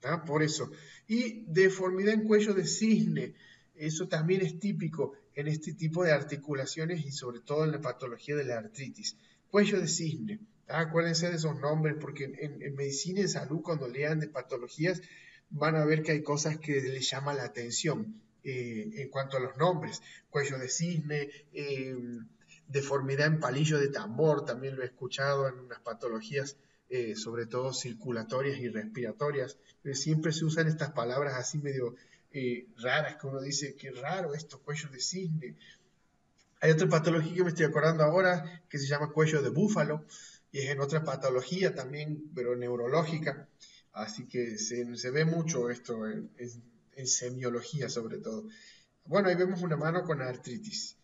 ¿Ah? Por eso. Y deformidad en cuello de cisne, eso también es típico en este tipo de articulaciones y sobre todo en la patología de la artritis. Cuello de cisne, ¿ah? Acuérdense de esos nombres porque en medicina y en salud cuando lean de patologías van a ver que hay cosas que les llama la atención en cuanto a los nombres. Cuello de cisne, deformidad en palillo de tambor, también lo he escuchado en unas patologías sobre todo circulatorias y respiratorias. Siempre se usan estas palabras así medio raras, que uno dice, qué raro esto, cuello de cisne. Hay otra patología que me estoy acordando ahora, que se llama cuello de búfalo, y es en otra patología también, pero neurológica. Así que se ve mucho esto en semiología sobre todo. Bueno, ahí vemos una mano con artritis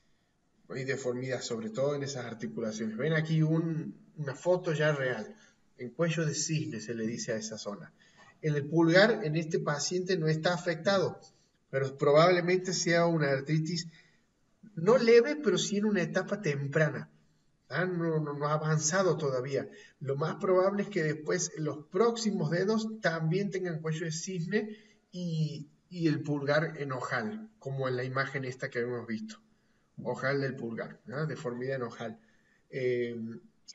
y deformidad, sobre todo en esas articulaciones. Ven aquí una foto ya real. En cuello de cisne se le dice a esa zona. En el pulgar, en este paciente no está afectado, pero probablemente sea una artritis no leve, pero sí en una etapa temprana. No ha avanzado todavía. Lo más probable es que después los próximos dedos también tengan cuello de cisne y el pulgar en ojal, como en la imagen esta que hemos visto. Ojal del pulgar, ¿no? Deformidad en ojal.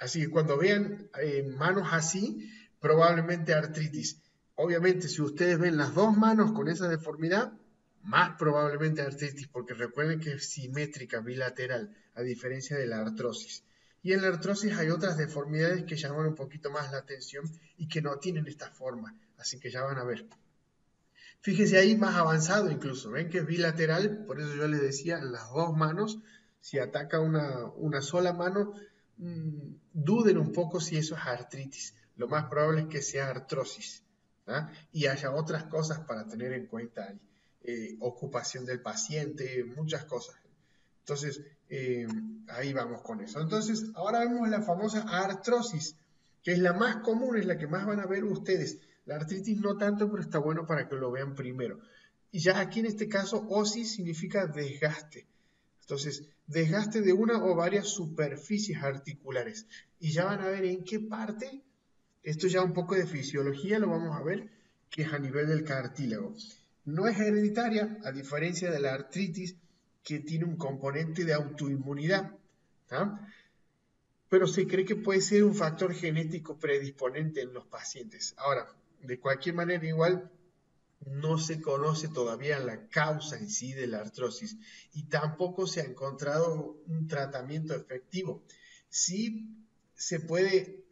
Así que cuando vean manos así, probablemente artritis. Obviamente, si ustedes ven las dos manos con esa deformidad, más probablemente artritis, porque recuerden que es simétrica, bilateral, a diferencia de la artrosis. Y en la artrosis hay otras deformidades que llaman un poquito más la atención y que no tienen esta forma, así que ya van a ver. Fíjense ahí más avanzado incluso, ven que es bilateral, por eso yo les decía, las dos manos, si ataca una sola mano, duden un poco si eso es artritis, lo más probable es que sea artrosis, ¿tá? Y haya otras cosas para tener en cuenta ahí. Ocupación del paciente, muchas cosas. Entonces, ahí vamos con eso. Entonces, ahora vemos la famosa artrosis, que es la más común, es la que más van a ver ustedes. La artritis no tanto, pero está bueno para que lo vean primero. Y ya aquí en este caso, osis significa desgaste. Entonces, desgaste de una o varias superficies articulares. Y ya van a ver en qué parte, esto ya un poco de fisiología lo vamos a ver, que es a nivel del cartílago. No es hereditaria, a diferencia de la artritis, que tiene un componente de autoinmunidad, ¿tá? Pero se cree que puede ser un factor genético predisponente en los pacientes. Ahora, de cualquier manera, igual no se conoce todavía la causa en sí de la artrosis y tampoco se ha encontrado un tratamiento efectivo. Sí se puede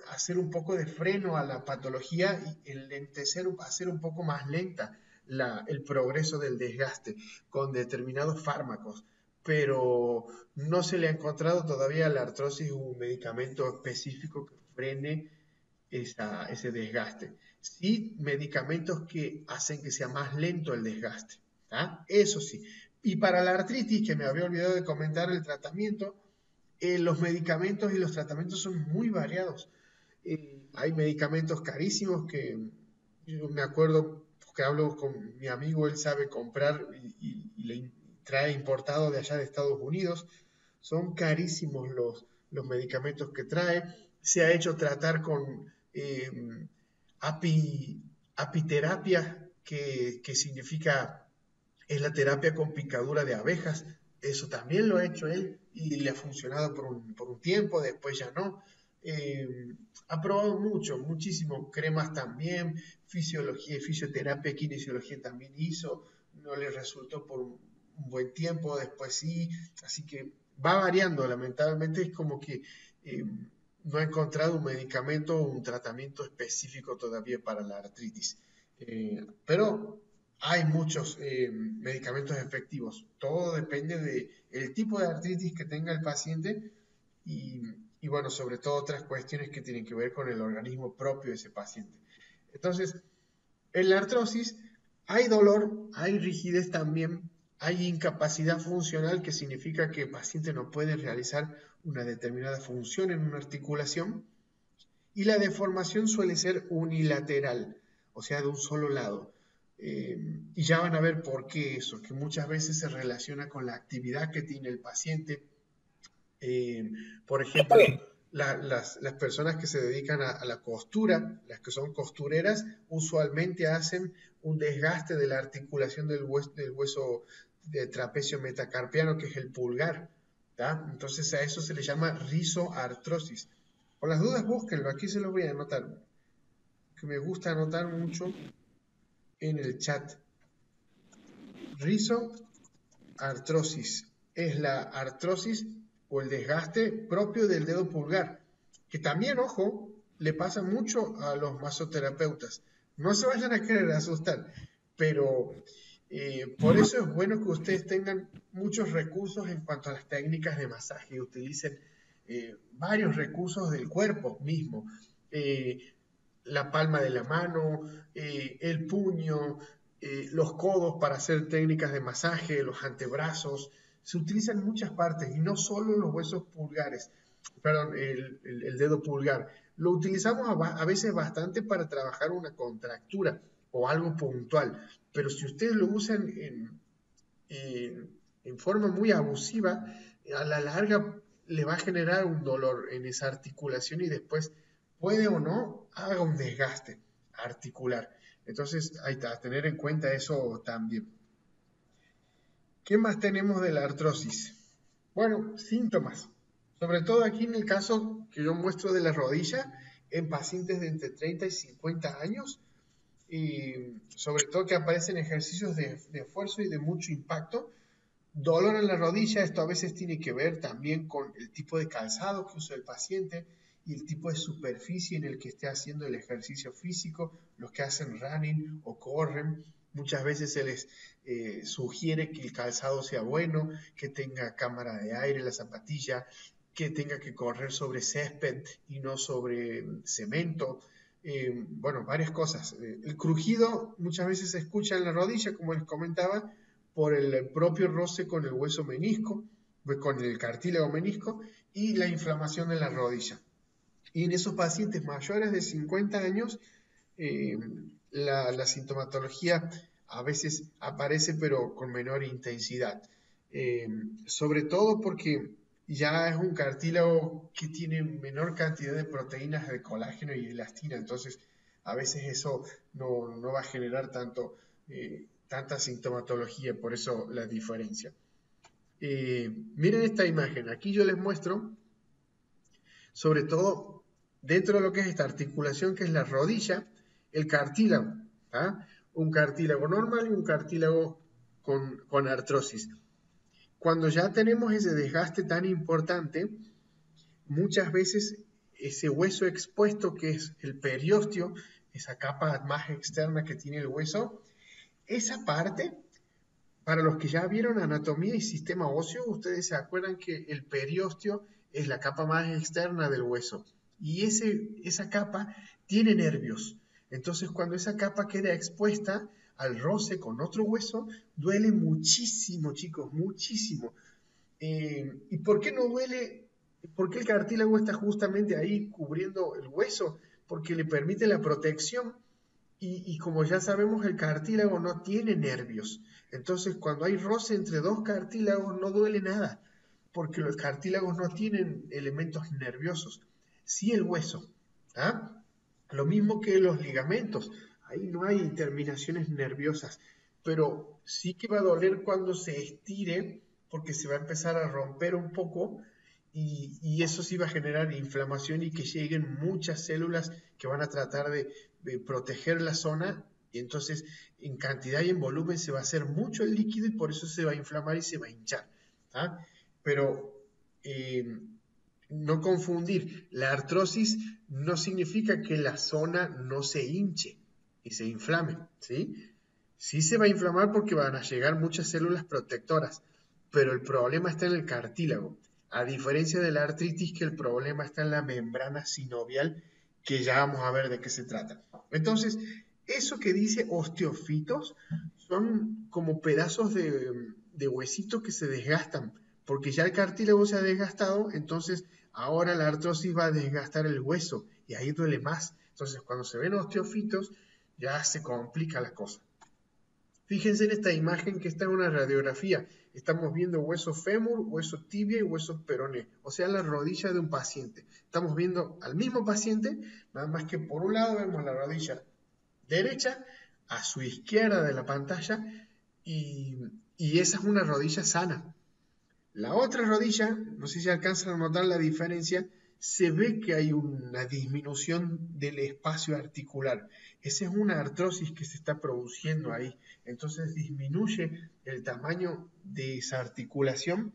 hacer un poco de freno a la patología y enlentecer, hacer un poco más lenta el progreso del desgaste con determinados fármacos, pero no se le ha encontrado todavía a la artrosis un medicamento específico que frene ese desgaste. Sí, medicamentos que hacen que sea más lento el desgaste, ¿tá? Eso sí. Y para la artritis, que me había olvidado de comentar el tratamiento, los medicamentos y los tratamientos son muy variados. Hay medicamentos carísimos que yo me acuerdo que hablo con mi amigo, él sabe comprar y le trae importado de allá de Estados Unidos. Son carísimos los medicamentos que trae. Se ha hecho tratar con apiterapia, que significa, es la terapia con picadura de abejas. Eso también lo ha hecho él y le ha funcionado por un tiempo, después ya no. Ha probado muchísimo, cremas también, fisioterapia, kinesiología también hizo, no le resultó por un buen tiempo, después sí, así que va variando, lamentablemente es como que no ha encontrado un medicamento o un tratamiento específico todavía para la artritis, pero hay muchos medicamentos efectivos, todo depende del tipo de artritis que tenga el paciente y bueno, sobre todo otras cuestiones que tienen que ver con el organismo propio de ese paciente. Entonces, en la artrosis hay dolor, hay rigidez también, hay incapacidad funcional, que significa que el paciente no puede realizar una determinada función en una articulación, y la deformación suele ser unilateral, o sea, de un solo lado. Y ya van a ver por qué eso, que muchas veces se relaciona con la actividad que tiene el paciente. Por ejemplo, las personas que se dedican a la costura, las que son costureras, usualmente hacen un desgaste de la articulación del hueso de trapecio metacarpiano, que es el pulgar, ¿tá? Entonces a eso se le llama rizoartrosis. Por las dudas, búsquenlo, aquí se los voy a anotar, que me gusta anotar mucho en el chat. Rizoartrosis es la artrosis o el desgaste propio del dedo pulgar, que también, ojo, le pasa mucho a los masoterapeutas. No se vayan a querer asustar, pero por eso es bueno que ustedes tengan muchos recursos en cuanto a las técnicas de masaje, utilicen varios recursos del cuerpo mismo, la palma de la mano, el puño, los codos para hacer técnicas de masaje, los antebrazos. Se utilizan muchas partes y no solo los huesos pulgares, perdón, el dedo pulgar. Lo utilizamos a veces bastante para trabajar una contractura o algo puntual, pero si ustedes lo usan en forma muy abusiva, a la larga le va a generar un dolor en esa articulación y después puede o no haga un desgaste articular. Entonces hay que tener en cuenta eso también. ¿Qué más tenemos de la artrosis? Bueno, síntomas. Sobre todo aquí en el caso que yo muestro de la rodilla, en pacientes de entre 30 y 50 años, y sobre todo que aparecen ejercicios de esfuerzo y de mucho impacto. Dolor en la rodilla, esto a veces tiene que ver también con el tipo de calzado que usa el paciente y el tipo de superficie en el que esté haciendo el ejercicio físico. Los que hacen running o corren, muchas veces se les sugiere que el calzado sea bueno, que tenga cámara de aire, la zapatilla, que tenga que correr sobre césped y no sobre cemento. Bueno, varias cosas. El crujido muchas veces se escucha en la rodilla, como les comentaba, por el propio roce con el hueso menisco, con el cartílago menisco y la inflamación de la rodilla. Y en esos pacientes mayores de 50 años, la sintomatología a veces aparece, pero con menor intensidad. Sobre todo porque ya es un cartílago que tiene menor cantidad de proteínas de colágeno y elastina, entonces a veces eso no va a generar tanta sintomatología, por eso la diferencia. Miren esta imagen, aquí yo les muestro, sobre todo dentro de lo que es esta articulación, que es la rodilla, el cartílago, ¿tá? Un cartílago normal y un cartílago con artrosis. Cuando ya tenemos ese desgaste tan importante, muchas veces ese hueso expuesto, que es el periósteo, esa capa más externa que tiene el hueso, esa parte, para los que ya vieron anatomía y sistema óseo, ustedes se acuerdan que el periósteo es la capa más externa del hueso y esa capa tiene nervios. Entonces, cuando esa capa queda expuesta al roce con otro hueso, duele muchísimo, chicos, muchísimo. ¿Y por qué no duele? ¿Por qué el cartílago está justamente ahí cubriendo el hueso? Porque le permite la protección y como ya sabemos, el cartílago no tiene nervios. Entonces, cuando hay roce entre dos cartílagos, no duele nada, porque los cartílagos no tienen elementos nerviosos. Sí el hueso, ¿ah? Lo mismo que los ligamentos, ahí no hay terminaciones nerviosas, pero sí que va a doler cuando se estire, porque se va a empezar a romper un poco y eso sí va a generar inflamación y que lleguen muchas células que van a tratar de proteger la zona, y entonces en cantidad y en volumen se va a hacer mucho el líquido y por eso se va a inflamar y se va a hinchar, ¿tá? Pero no confundir, la artrosis no significa que la zona no se hinche y se inflame, ¿sí? Sí se va a inflamar porque van a llegar muchas células protectoras, pero el problema está en el cartílago, a diferencia de la artritis, que el problema está en la membrana sinovial, que ya vamos a ver de qué se trata. Entonces, eso que dice osteofitos son como pedazos de huesito que se desgastan, porque ya el cartílago se ha desgastado, entonces ahora la artrosis va a desgastar el hueso y ahí duele más. Entonces, cuando se ven osteofitos, ya se complica la cosa. Fíjense en esta imagen que está en una radiografía. Estamos viendo hueso fémur, hueso tibia y hueso peroné, o sea, la rodilla de un paciente. Estamos viendo al mismo paciente, nada más que por un lado vemos la rodilla derecha, a su izquierda de la pantalla, y esa es una rodilla sana. La otra rodilla, no sé si alcanzan a notar la diferencia, se ve que hay una disminución del espacio articular. Esa es una artrosis que se está produciendo ahí. Entonces disminuye el tamaño de esa articulación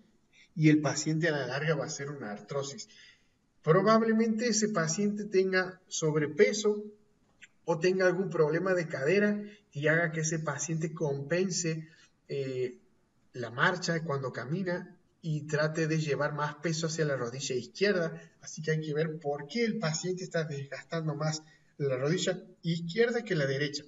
y el paciente a la larga va a hacer una artrosis. Probablemente ese paciente tenga sobrepeso o tenga algún problema de cadera y haga que ese paciente compense la marcha cuando camina y trate de llevar más peso hacia la rodilla izquierda. Así que hay que ver por qué el paciente está desgastando más la rodilla izquierda que la derecha.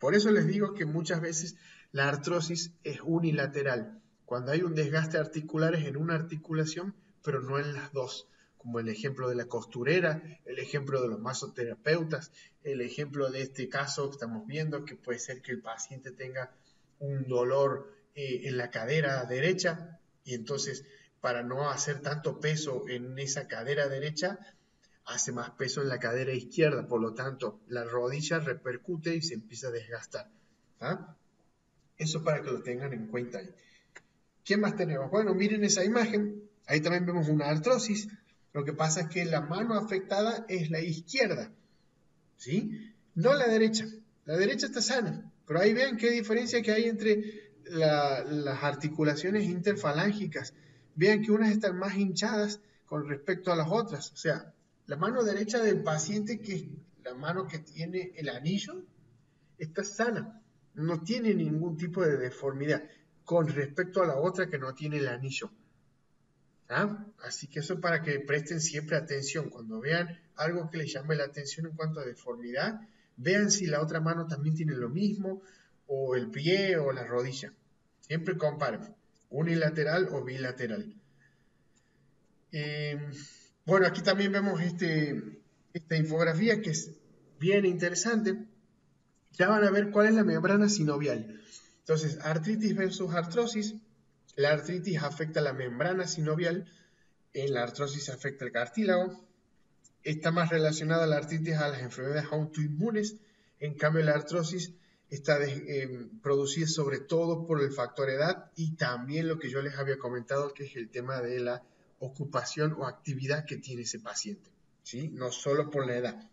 Por eso les digo que muchas veces la artrosis es unilateral. Cuando hay un desgaste articular es en una articulación, pero no en las dos. Como el ejemplo de la costurera, el ejemplo de los masoterapeutas, el ejemplo de este caso que estamos viendo, que puede ser que el paciente tenga un dolor en la cadera derecha, y entonces para no hacer tanto peso en esa cadera derecha, hace más peso en la cadera izquierda, por lo tanto la rodilla repercute y se empieza a desgastar. ¿Ah? Eso para que lo tengan en cuenta. ¿Qué más tenemos? Bueno, miren esa imagen, ahí también vemos una artrosis. Lo que pasa es que la mano afectada es la izquierda, ¿sí? No la derecha. La derecha está sana, pero ahí vean qué diferencia que hay entre las articulaciones interfalángicas. Vean que unas están más hinchadas con respecto a las otras. O sea, la mano derecha del paciente, que es la mano que tiene el anillo, está sana. No tiene ningún tipo de deformidad con respecto a la otra que no tiene el anillo. ¿Ah? Así que eso es para que presten siempre atención. Cuando vean algo que les llame la atención en cuanto a deformidad, vean si la otra mano también tiene lo mismo, o el pie o la rodilla. Siempre comparen, unilateral o bilateral. Bueno, aquí también vemos esta infografía que es bien interesante. Ya van a ver cuál es la membrana sinovial. Entonces, artritis versus artrosis. La artritis afecta la membrana sinovial, en la artrosis afecta el cartílago. Está más relacionada la artritis a las enfermedades autoinmunes, en cambio la artrosis está producida sobre todo por el factor edad y también lo que yo les había comentado, que es el tema de la ocupación o actividad que tiene ese paciente, ¿sí? No solo por la edad.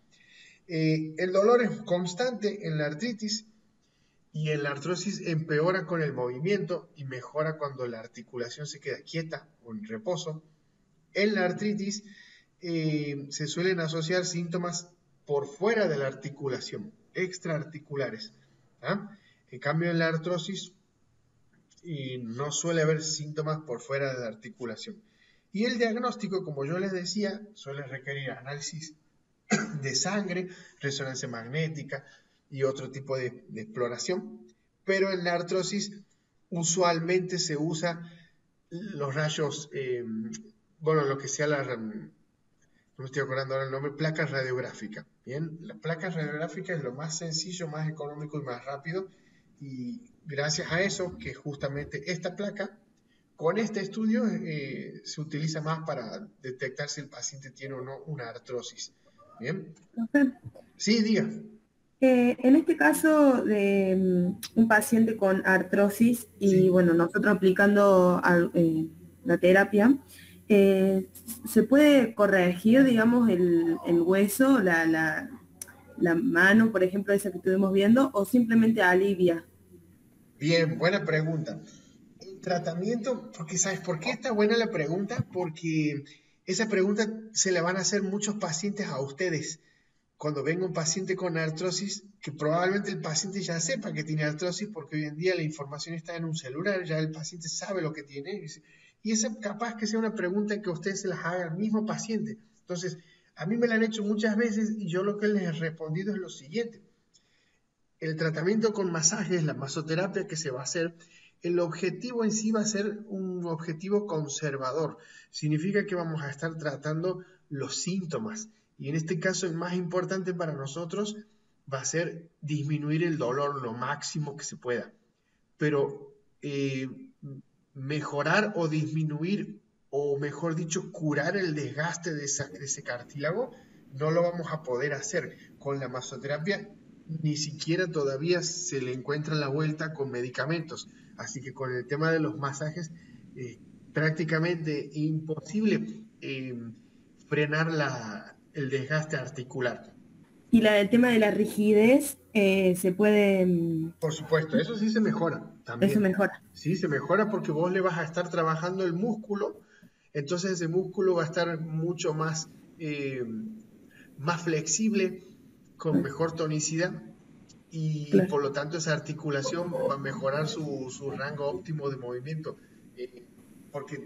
El dolor es constante en la artritis y en la artrosis empeora con el movimiento y mejora cuando la articulación se queda quieta o en reposo. En la artritis se suelen asociar síntomas por fuera de la articulación, extraarticulares. ¿Ah? En cambio, en la artrosis no suele haber síntomas por fuera de la articulación. Y el diagnóstico, como yo les decía, suele requerir análisis de sangre, resonancia magnética y otro tipo de exploración. Pero en la artrosis usualmente se usa los rayos, bueno, lo que sea no me estoy acordando ahora el nombre, placas radiográficas. Bien, las placas radiográficas es lo más sencillo, más económico y más rápido. Y gracias a eso, que justamente esta placa, con este estudio, se utiliza más para detectar si el paciente tiene o no una artrosis. Bien. Profe, Sí, diga. en este caso de un paciente con artrosis y Sí. bueno, nosotros aplicando la terapia, ¿se puede corregir, digamos, el hueso, la mano, por ejemplo, esa que estuvimos viendo, o simplemente alivia? Bien, buena pregunta. El tratamiento, porque ¿sabes por qué está buena la pregunta? Porque esa pregunta se la van a hacer muchos pacientes a ustedes. Cuando venga un paciente con artrosis, que probablemente el paciente ya sepa que tiene artrosis, porque hoy en día la información está en un celular, ya el paciente sabe lo que tiene, y esa capaz que sea una pregunta que ustedes se las haga al mismo paciente. Entonces, a mí me la han hecho muchas veces y yo lo que les he respondido es lo siguiente. El tratamiento con masajes, la masoterapia que se va a hacer, el objetivo en sí va a ser un objetivo conservador. Significa que vamos a estar tratando los síntomas. Y en este caso el más importante para nosotros va a ser disminuir el dolor lo máximo que se pueda. Pero mejorar o disminuir, o mejor dicho, curar el desgaste de ese cartílago, no lo vamos a poder hacer. Con la masoterapia ni siquiera todavía se le encuentra la vuelta con medicamentos. Así que con el tema de los masajes, prácticamente imposible frenar el desgaste articular. Y el tema de la rigidez, se puede, Por supuesto, eso sí se mejora también. eso mejora. Sí, se mejora porque vos le vas a estar trabajando el músculo, entonces ese músculo va a estar mucho más flexible, con mejor tonicidad y Claro. por lo tanto esa articulación va a mejorar su rango óptimo de movimiento. Porque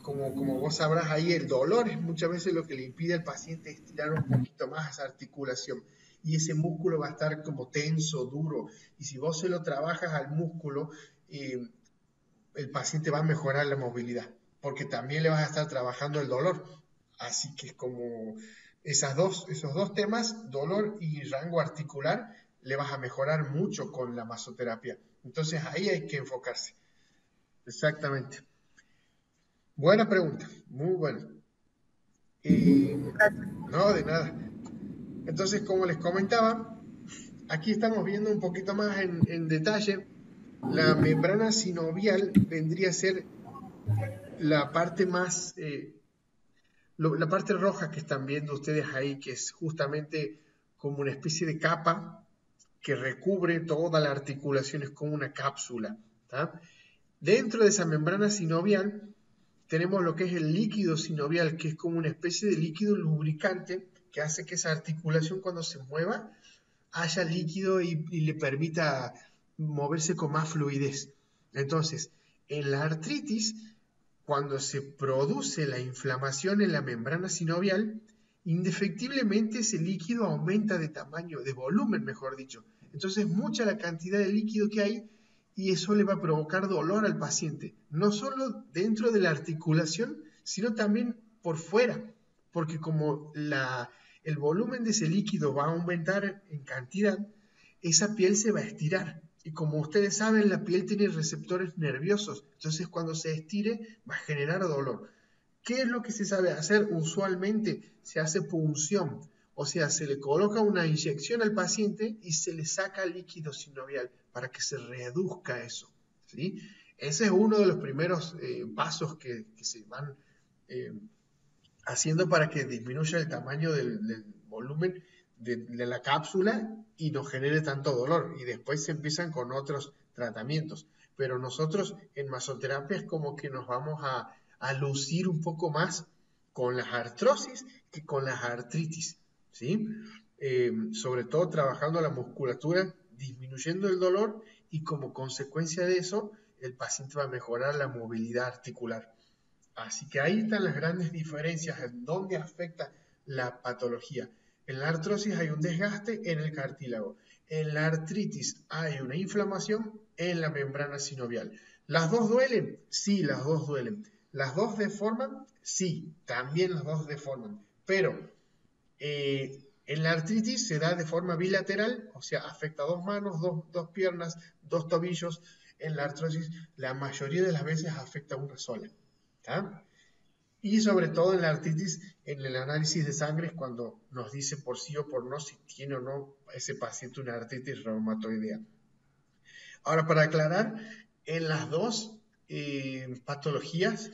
como vos sabrás ahí, el dolor es muchas veces lo que le impide al paciente estirar un poquito más esa articulación y ese músculo va a estar como tenso, duro, y si vos se lo trabajas al músculo, el paciente va a mejorar la movilidad, porque también le vas a estar trabajando el dolor. Así que como esos dos temas, dolor y rango articular, le vas a mejorar mucho con la masoterapia. Entonces ahí hay que enfocarse. Exactamente. Buena pregunta, muy buena. No, de nada. Entonces, como les comentaba, aquí estamos viendo un poquito más en detalle. La membrana sinovial vendría a ser la parte más, la parte roja que están viendo ustedes ahí, que es justamente como una especie de capa que recubre toda la articulación, es como una cápsula. ¿Tá? Dentro de esa membrana sinovial tenemos lo que es el líquido sinovial, que es como una especie de líquido lubricante que hace que esa articulación cuando se mueva haya líquido y le permita moverse con más fluidez. Entonces, en la artritis, cuando se produce la inflamación en la membrana sinovial, indefectiblemente ese líquido aumenta de tamaño, de volumen, mejor dicho. Entonces, mucha la cantidad de líquido que hay y eso le va a provocar dolor al paciente, no solo dentro de la articulación, sino también por fuera, porque como el volumen de ese líquido va a aumentar en cantidad, esa piel se va a estirar. Y como ustedes saben, la piel tiene receptores nerviosos, entonces cuando se estire va a generar dolor. ¿Qué es lo que se sabe hacer? Usualmente se hace punción, o sea, se le coloca una inyección al paciente y se le saca líquido sinovial para que se reduzca eso, ¿sí? Ese es uno de los primeros pasos que se van haciendo para que disminuya el tamaño del volumen de la cápsula y no genere tanto dolor. Y después se empiezan con otros tratamientos. Pero nosotros en masoterapia es como que nos vamos a lucir un poco más con las artrosis que con las artritis, ¿sí? Sobre todo trabajando la musculatura, disminuyendo el dolor y como consecuencia de eso el paciente va a mejorar la movilidad articular. Así que ahí están las grandes diferencias en dónde afecta la patología. En la artrosis hay un desgaste en el cartílago. En la artritis hay una inflamación en la membrana sinovial. ¿Las dos duelen? Sí, las dos duelen. ¿Las dos deforman? Sí, también las dos deforman. Pero en la artritis se da de forma bilateral, o sea, afecta a dos manos, dos piernas, dos tobillos. En la artrosis la mayoría de las veces afecta a una sola. ¿Tá? Y sobre todo en la artritis, en el análisis de sangre es cuando nos dice por sí o por no si tiene o no ese paciente una artritis reumatoidea. Ahora, para aclarar, en las dos patologías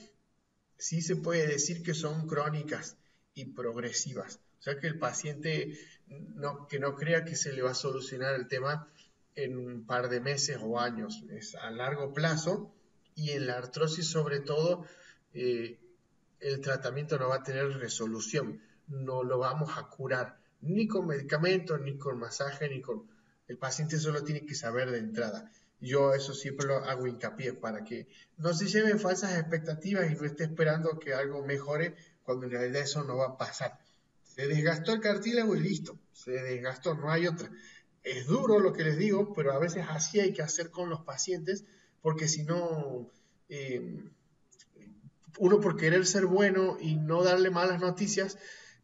sí se puede decir que son crónicas y progresivas. O sea que el paciente que no crea que se le va a solucionar el tema en un par de meses o años. Es a largo plazo y en la artrosis sobre todo el tratamiento no va a tener resolución, no lo vamos a curar, ni con medicamentos, ni con masaje, ni con... El paciente solo tiene que saber de entrada. Yo eso siempre lo hago hincapié para que no se lleven falsas expectativas y no esté esperando que algo mejore cuando en realidad eso no va a pasar. Se desgastó el cartílago y listo, se desgastó, no hay otra. Es duro lo que les digo, pero a veces así hay que hacer con los pacientes porque si no... uno por querer ser bueno y no darle malas noticias,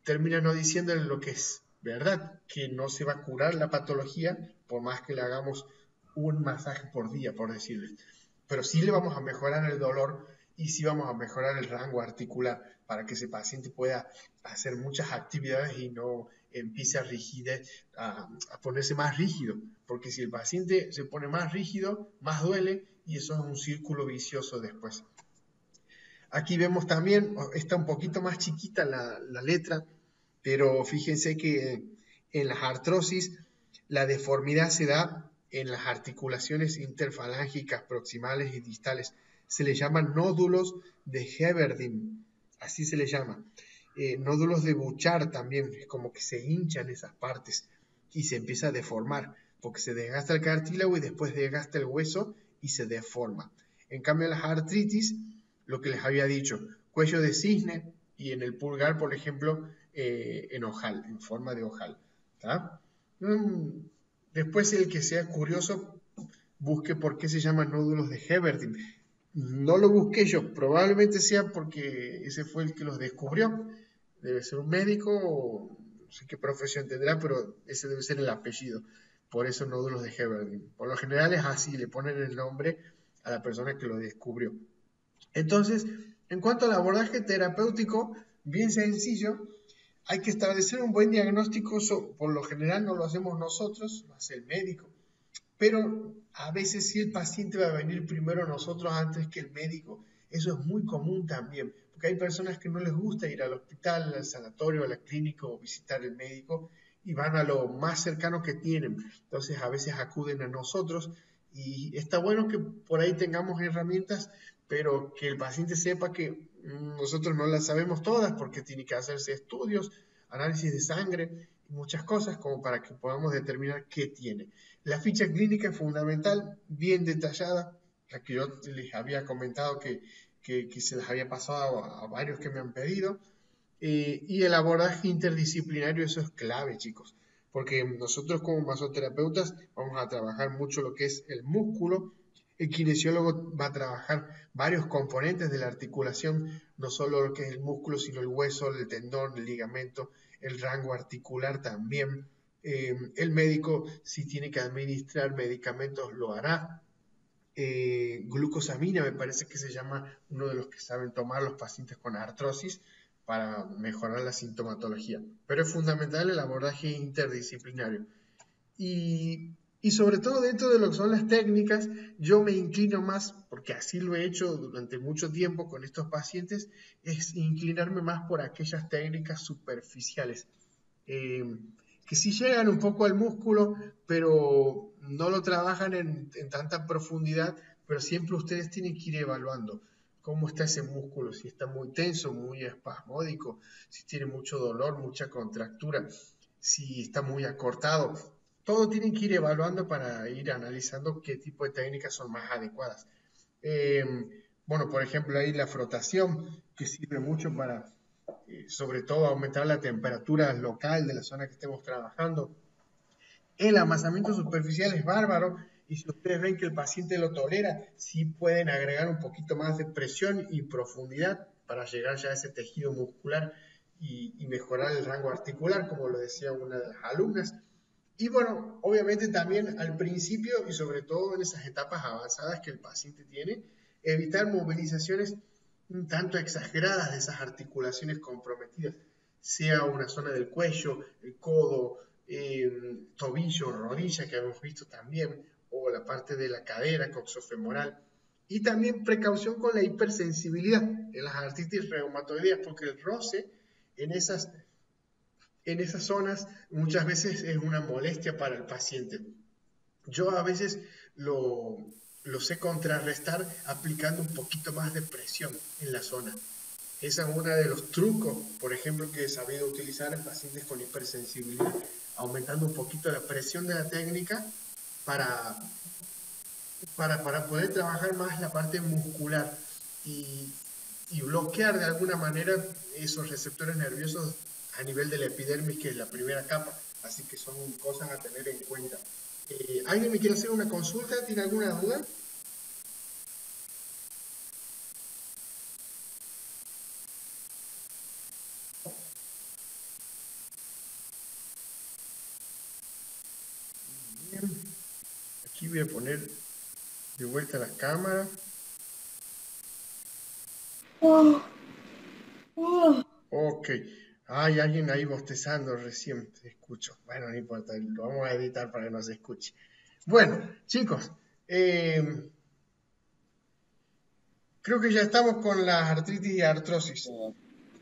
termina no diciéndole lo que es verdad, que no se va a curar la patología por más que le hagamos un masaje por día, por decirles. Pero sí le vamos a mejorar el dolor y sí vamos a mejorar el rango articular para que ese paciente pueda hacer muchas actividades y no empiece a ponerse más rígido. Porque si el paciente se pone más rígido, más duele y eso es un círculo vicioso después. Aquí vemos también, está un poquito más chiquita la letra, pero fíjense que en las artrosis la deformidad se da en las articulaciones interfalángicas proximales y distales. Se le llaman nódulos de Heberdin, así se le llama. Nódulos de Bouchard también, es como que se hinchan esas partes y se empieza a deformar, porque se desgasta el cartílago y después desgasta el hueso y se deforma. En cambio, las artritis, lo que les había dicho, cuello de cisne y en el pulgar, por ejemplo, en ojal, en forma de ojal. ¿Tá? Después, el que sea curioso, busque por qué se llaman nódulos de Heberdin. No lo busqué yo, probablemente sea porque ese fue el que los descubrió. Debe ser un médico, no sé qué profesión tendrá, pero ese debe ser el apellido. Por eso nódulos de Heberdin. Por lo general es así, le ponen el nombre a la persona que lo descubrió. Entonces, en cuanto al abordaje terapéutico, bien sencillo, hay que establecer un buen diagnóstico, por lo general no lo hacemos nosotros, lo hace el médico, pero a veces sí el paciente va a venir primero a nosotros antes que el médico, eso es muy común también, porque hay personas que no les gusta ir al hospital, al sanatorio, a la clínica o visitar al médico y van a lo más cercano que tienen, entonces a veces acuden a nosotros y está bueno que por ahí tengamos herramientas, pero que el paciente sepa que nosotros no las sabemos todas porque tiene que hacerse estudios, análisis de sangre y muchas cosas como para que podamos determinar qué tiene. La ficha clínica es fundamental, bien detallada, la que yo les había comentado que que se las había pasado a varios que me han pedido. Y el abordaje interdisciplinario, eso es clave, chicos, porque nosotros como masoterapeutas vamos a trabajar mucho lo que es el músculo. El kinesiólogo va a trabajar varios componentes de la articulación, no solo lo que es el músculo, sino el hueso, el tendón, el ligamento, el rango articular también. El médico, si tiene que administrar medicamentos, lo hará. Glucosamina, me parece que se llama uno de los que saben tomar los pacientes con artrosis para mejorar la sintomatología. Pero es fundamental el abordaje interdisciplinario. Y sobre todo dentro de lo que son las técnicas, yo me inclino más, porque así lo he hecho durante mucho tiempo con estos pacientes, es inclinarme más por aquellas técnicas superficiales, que sí llegan un poco al músculo, pero no lo trabajan en tanta profundidad, pero siempre ustedes tienen que ir evaluando cómo está ese músculo, si está muy tenso, muy espasmódico, si tiene mucho dolor, mucha contractura, si está muy acortado. Todo tienen que ir evaluando para ir analizando qué tipo de técnicas son más adecuadas. Bueno, por ejemplo, ahí la frotación, que sirve mucho para, sobre todo, aumentar la temperatura local de la zona que estemos trabajando. El amasamiento superficial es bárbaro, y si ustedes ven que el paciente lo tolera, sí pueden agregar un poquito más de presión y profundidad para llegar ya a ese tejido muscular y mejorar el rango articular, como lo decía una de las alumnas. Y bueno, obviamente también al principio y sobre todo en esas etapas avanzadas que el paciente tiene, evitar movilizaciones un tanto exageradas de esas articulaciones comprometidas, sea una zona del cuello, el codo, tobillo, rodilla, que hemos visto también, o la parte de la cadera, coxofemoral. Y también precaución con la hipersensibilidad en las artritis reumatoideas, porque el roce en esas zonas muchas veces es una molestia para el paciente. Yo a veces lo sé contrarrestar aplicando un poquito más de presión en la zona. Ese es uno de los trucos, por ejemplo, que he sabido utilizar en pacientes con hipersensibilidad, aumentando un poquito la presión de la técnica para poder trabajar más la parte muscular y bloquear de alguna manera esos receptores nerviosos a nivel de la epidermis, que es la primera capa. Así que son cosas a tener en cuenta. ¿Alguien me quiere hacer una consulta? ¿Tiene alguna duda? Bien. Aquí voy a poner de vuelta la cámara. Ok. Hay alguien ahí bostezando recién, te escucho. Bueno, no importa, lo vamos a editar para que no se escuche. Bueno, chicos, creo que ya estamos con las artritis y artrosis.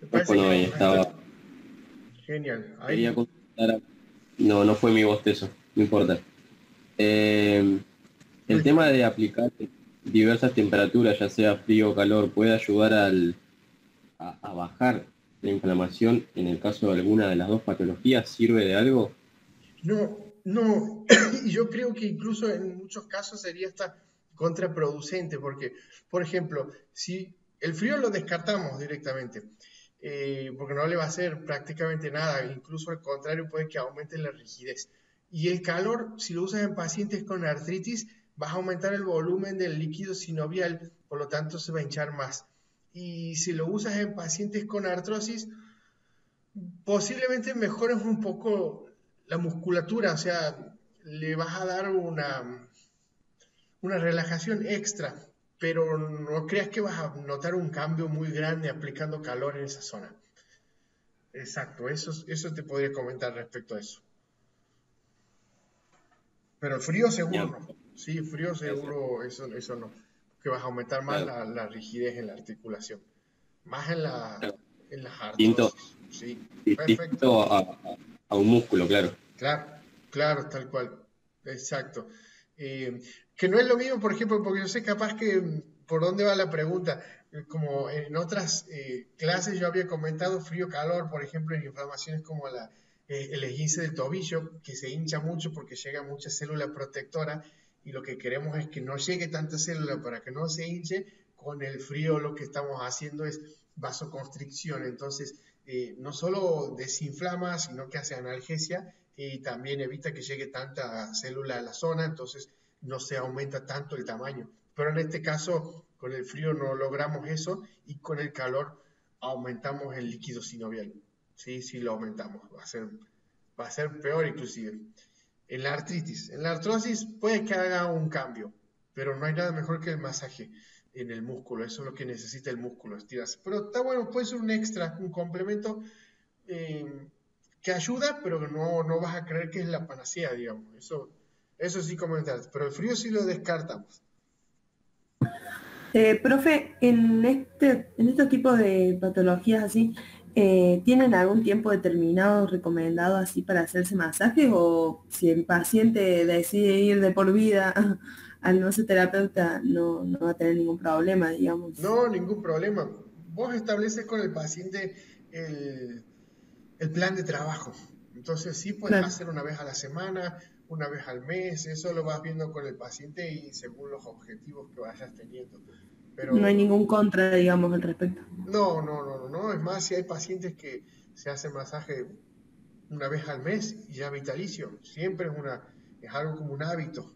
¿Te parece Bueno, que ahí estaba. Genial. Ahí... Quería consultar. No fue mi bostezo, no importa. El tema de aplicar diversas temperaturas, ya sea frío o calor, ¿puede ayudar a bajar la inflamación en el caso de alguna de las dos patologías? ¿Sirve de algo? No, y yo creo que incluso en muchos casos sería hasta contraproducente, porque, por ejemplo, si el frío lo descartamos directamente, porque no le va a hacer prácticamente nada, incluso al contrario puede que aumente la rigidez. Y el calor, si lo usas en pacientes con artritis, vas a aumentar el volumen del líquido sinovial, por lo tanto se va a hinchar más. Y si lo usas en pacientes con artrosis, posiblemente mejores un poco la musculatura, o sea, le vas a dar una relajación extra, pero no creas que vas a notar un cambio muy grande aplicando calor en esa zona. Exacto, eso te podría comentar respecto a eso. Pero el frío seguro no. Sí, frío seguro, eso no. Que vas a aumentar más la rigidez en la articulación. Más en las artrosis. Sí, perfecto. A un músculo, claro. Claro, tal cual. Exacto. Que no es lo mismo, por ejemplo, porque yo sé capaz que por dónde va la pregunta. Como en otras clases yo había comentado frío-calor, por ejemplo, en inflamaciones como el esguince del tobillo, que se hincha mucho porque llega mucha célula protectora y lo que queremos es que no llegue tanta célula para que no se hinche. con el frío lo que estamos haciendo es vasoconstricción, entonces no solo desinflama, sino que hace analgesia y también evita que llegue tanta célula a la zona, entonces no se aumenta tanto el tamaño. Pero en este caso, con el frío no logramos eso y con el calor aumentamos el líquido sinovial. Sí, sí lo aumentamos, va a ser peor inclusive. En la artritis, en la artrosis puede que haga un cambio, pero no hay nada mejor que el masaje en el músculo, eso es lo que necesita el músculo, estirarse. Pero está bueno, puede ser un extra, un complemento que ayuda, pero no vas a creer que es la panacea, digamos. Eso sí comentar, pero el frío sí lo descartamos. Profe, en estos tipos de patologías así, ¿tienen algún tiempo determinado recomendado así para hacerse masajes? O si el paciente decide ir de por vida al masoterapeuta, no va a tener ningún problema, digamos. No, ningún problema. Vos estableces con el paciente el plan de trabajo. Entonces sí puedes hacer una vez a la semana, una vez al mes, eso lo vas viendo con el paciente y según los objetivos que vayas teniendo. Pero no hay ningún contra, digamos, al respecto. No. Es más, si hay pacientes que se hacen masaje una vez al mes y ya vitalicio, siempre es algo como un hábito.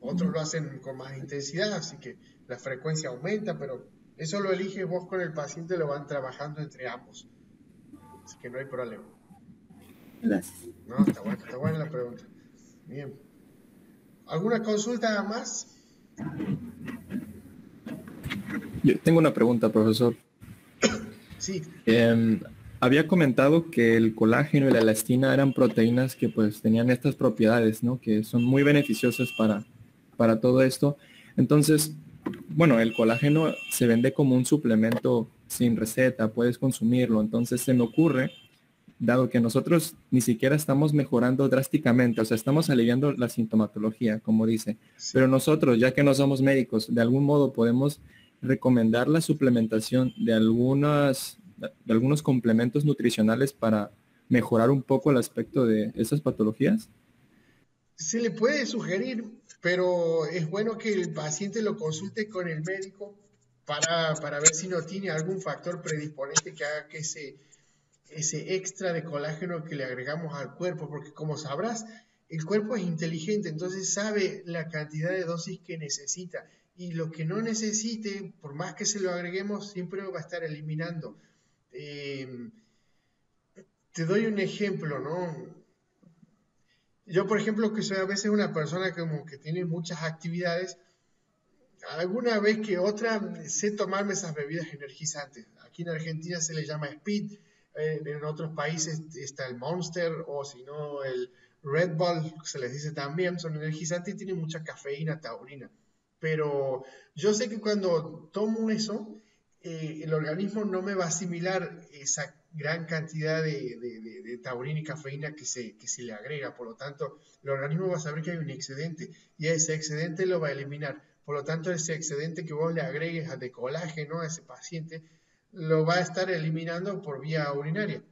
Otros lo hacen con más intensidad, así que la frecuencia aumenta, pero eso lo eliges vos con el paciente, lo van trabajando entre ambos. Así que no hay problema. Gracias. No, está buena la pregunta. Bien. ¿Alguna consulta más? Yo tengo una pregunta, profesor. Sí. Había comentado que el colágeno y la elastina eran proteínas que pues tenían estas propiedades, ¿no? Que son muy beneficiosas para todo esto. Entonces, bueno, el colágeno se vende como un suplemento sin receta, puedes consumirlo. Entonces se me ocurre, dado que nosotros ni siquiera estamos mejorando drásticamente, o sea, estamos aliviando la sintomatología, como dice, sí. Pero nosotros, ya que no somos médicos, de algún modo podemos recomendar la suplementación de algunos complementos nutricionales para mejorar un poco el aspecto de esas patologías. Se le puede sugerir, pero es bueno que el paciente lo consulte con el médico para ver si no tiene algún factor predisponente que haga que ese extra de colágeno que le agregamos al cuerpo, porque como sabrás, el cuerpo es inteligente, entonces sabe la cantidad de dosis que necesita, y lo que no necesite, por más que se lo agreguemos, siempre lo va a estar eliminando. Te doy un ejemplo, ¿no? Yo, por ejemplo, que soy a veces una persona como que tiene muchas actividades, alguna vez que otra sé tomarme esas bebidas energizantes. Aquí en Argentina se le llama Speed, en otros países está el Monster o si no el Red Bull, se les dice también, son energizantes y tienen mucha cafeína, taurina. Pero yo sé que cuando tomo eso, el organismo no me va a asimilar esa gran cantidad de taurina y cafeína que se le agrega. Por lo tanto, el organismo va a saber que hay un excedente y ese excedente lo va a eliminar. Por lo tanto, ese excedente que vos le agregues de colágeno a ese paciente lo va a estar eliminando por vía urinaria.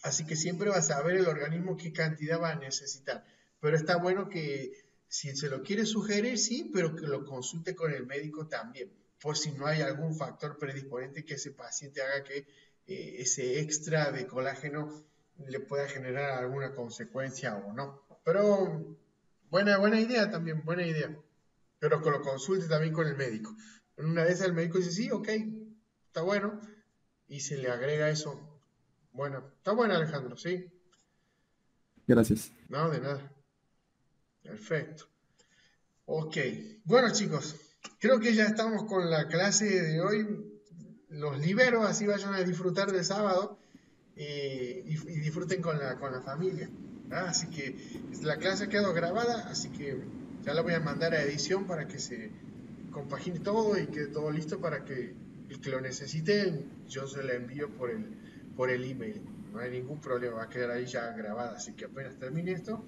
Así que siempre va a saber el organismo qué cantidad va a necesitar. Pero está bueno que si se lo quiere sugerir, sí, pero que lo consulte con el médico también, por si no hay algún factor predisponente que ese paciente haga que ese extra de colágeno le pueda generar alguna consecuencia o no. Pero buena idea también, buena idea. Pero que lo consulte también con el médico. En una de esas el médico dice, sí, ok, está bueno, y se le agrega eso. Bueno, está bueno, Alejandro, ¿sí? Gracias. No, de nada. Perfecto. Ok. Bueno, chicos, creo que ya estamos con la clase de hoy. Los libero, así vayan a disfrutar del sábado y disfruten con la familia. Así que la clase ha quedado grabada, así que ya la voy a mandar a edición para que se compagine todo y quede todo listo para que el que lo necesite, yo se la envío por el email. No hay ningún problema, va a quedar ahí ya grabada. Así que apenas termine esto,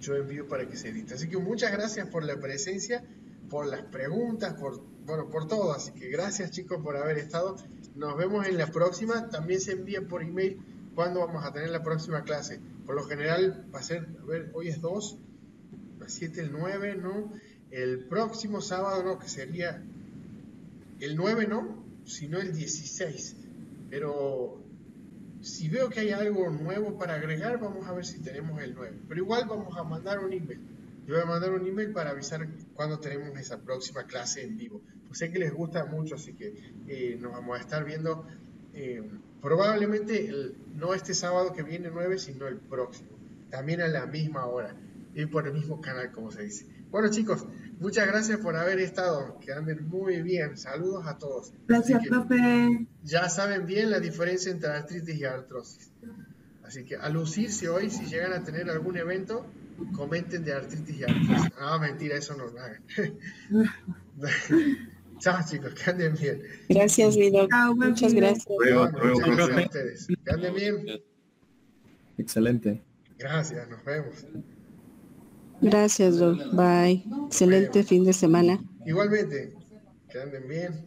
yo envío para que se edite. Así que muchas gracias por la presencia, por las preguntas, por todo. Así que gracias, chicos, por haber estado. Nos vemos en la próxima. También se envía por email cuándo vamos a tener la próxima clase. Por lo general va a ser, a ver, hoy es 2, las 7, el 9, ¿no? El próximo sábado, ¿no? Que sería El 9 no, sino el 16. Pero si veo que hay algo nuevo para agregar, vamos a ver si tenemos el 9. Pero igual vamos a mandar un email. Yo voy a mandar un email para avisar cuando tenemos esa próxima clase en vivo. Pues sé que les gusta mucho, así que nos vamos a estar viendo probablemente no este sábado que viene 9, sino el próximo. También a la misma hora y por el mismo canal, como se dice. Bueno, chicos, muchas gracias por haber estado. Que anden muy bien. Saludos a todos. Gracias, profe. Ya saben bien la diferencia entre artritis y artrosis. Así que a lucirse hoy, si llegan a tener algún evento, comenten de artritis y artrosis. No, mentira, eso no lo hagan. Chao, chicos, que anden bien. Gracias, mi doc. Muchas gracias. Muchas gracias a ustedes. Que anden bien. Excelente. Gracias, nos vemos. Gracias, doc. Bye. Excelente fin de semana. Igualmente, que anden bien.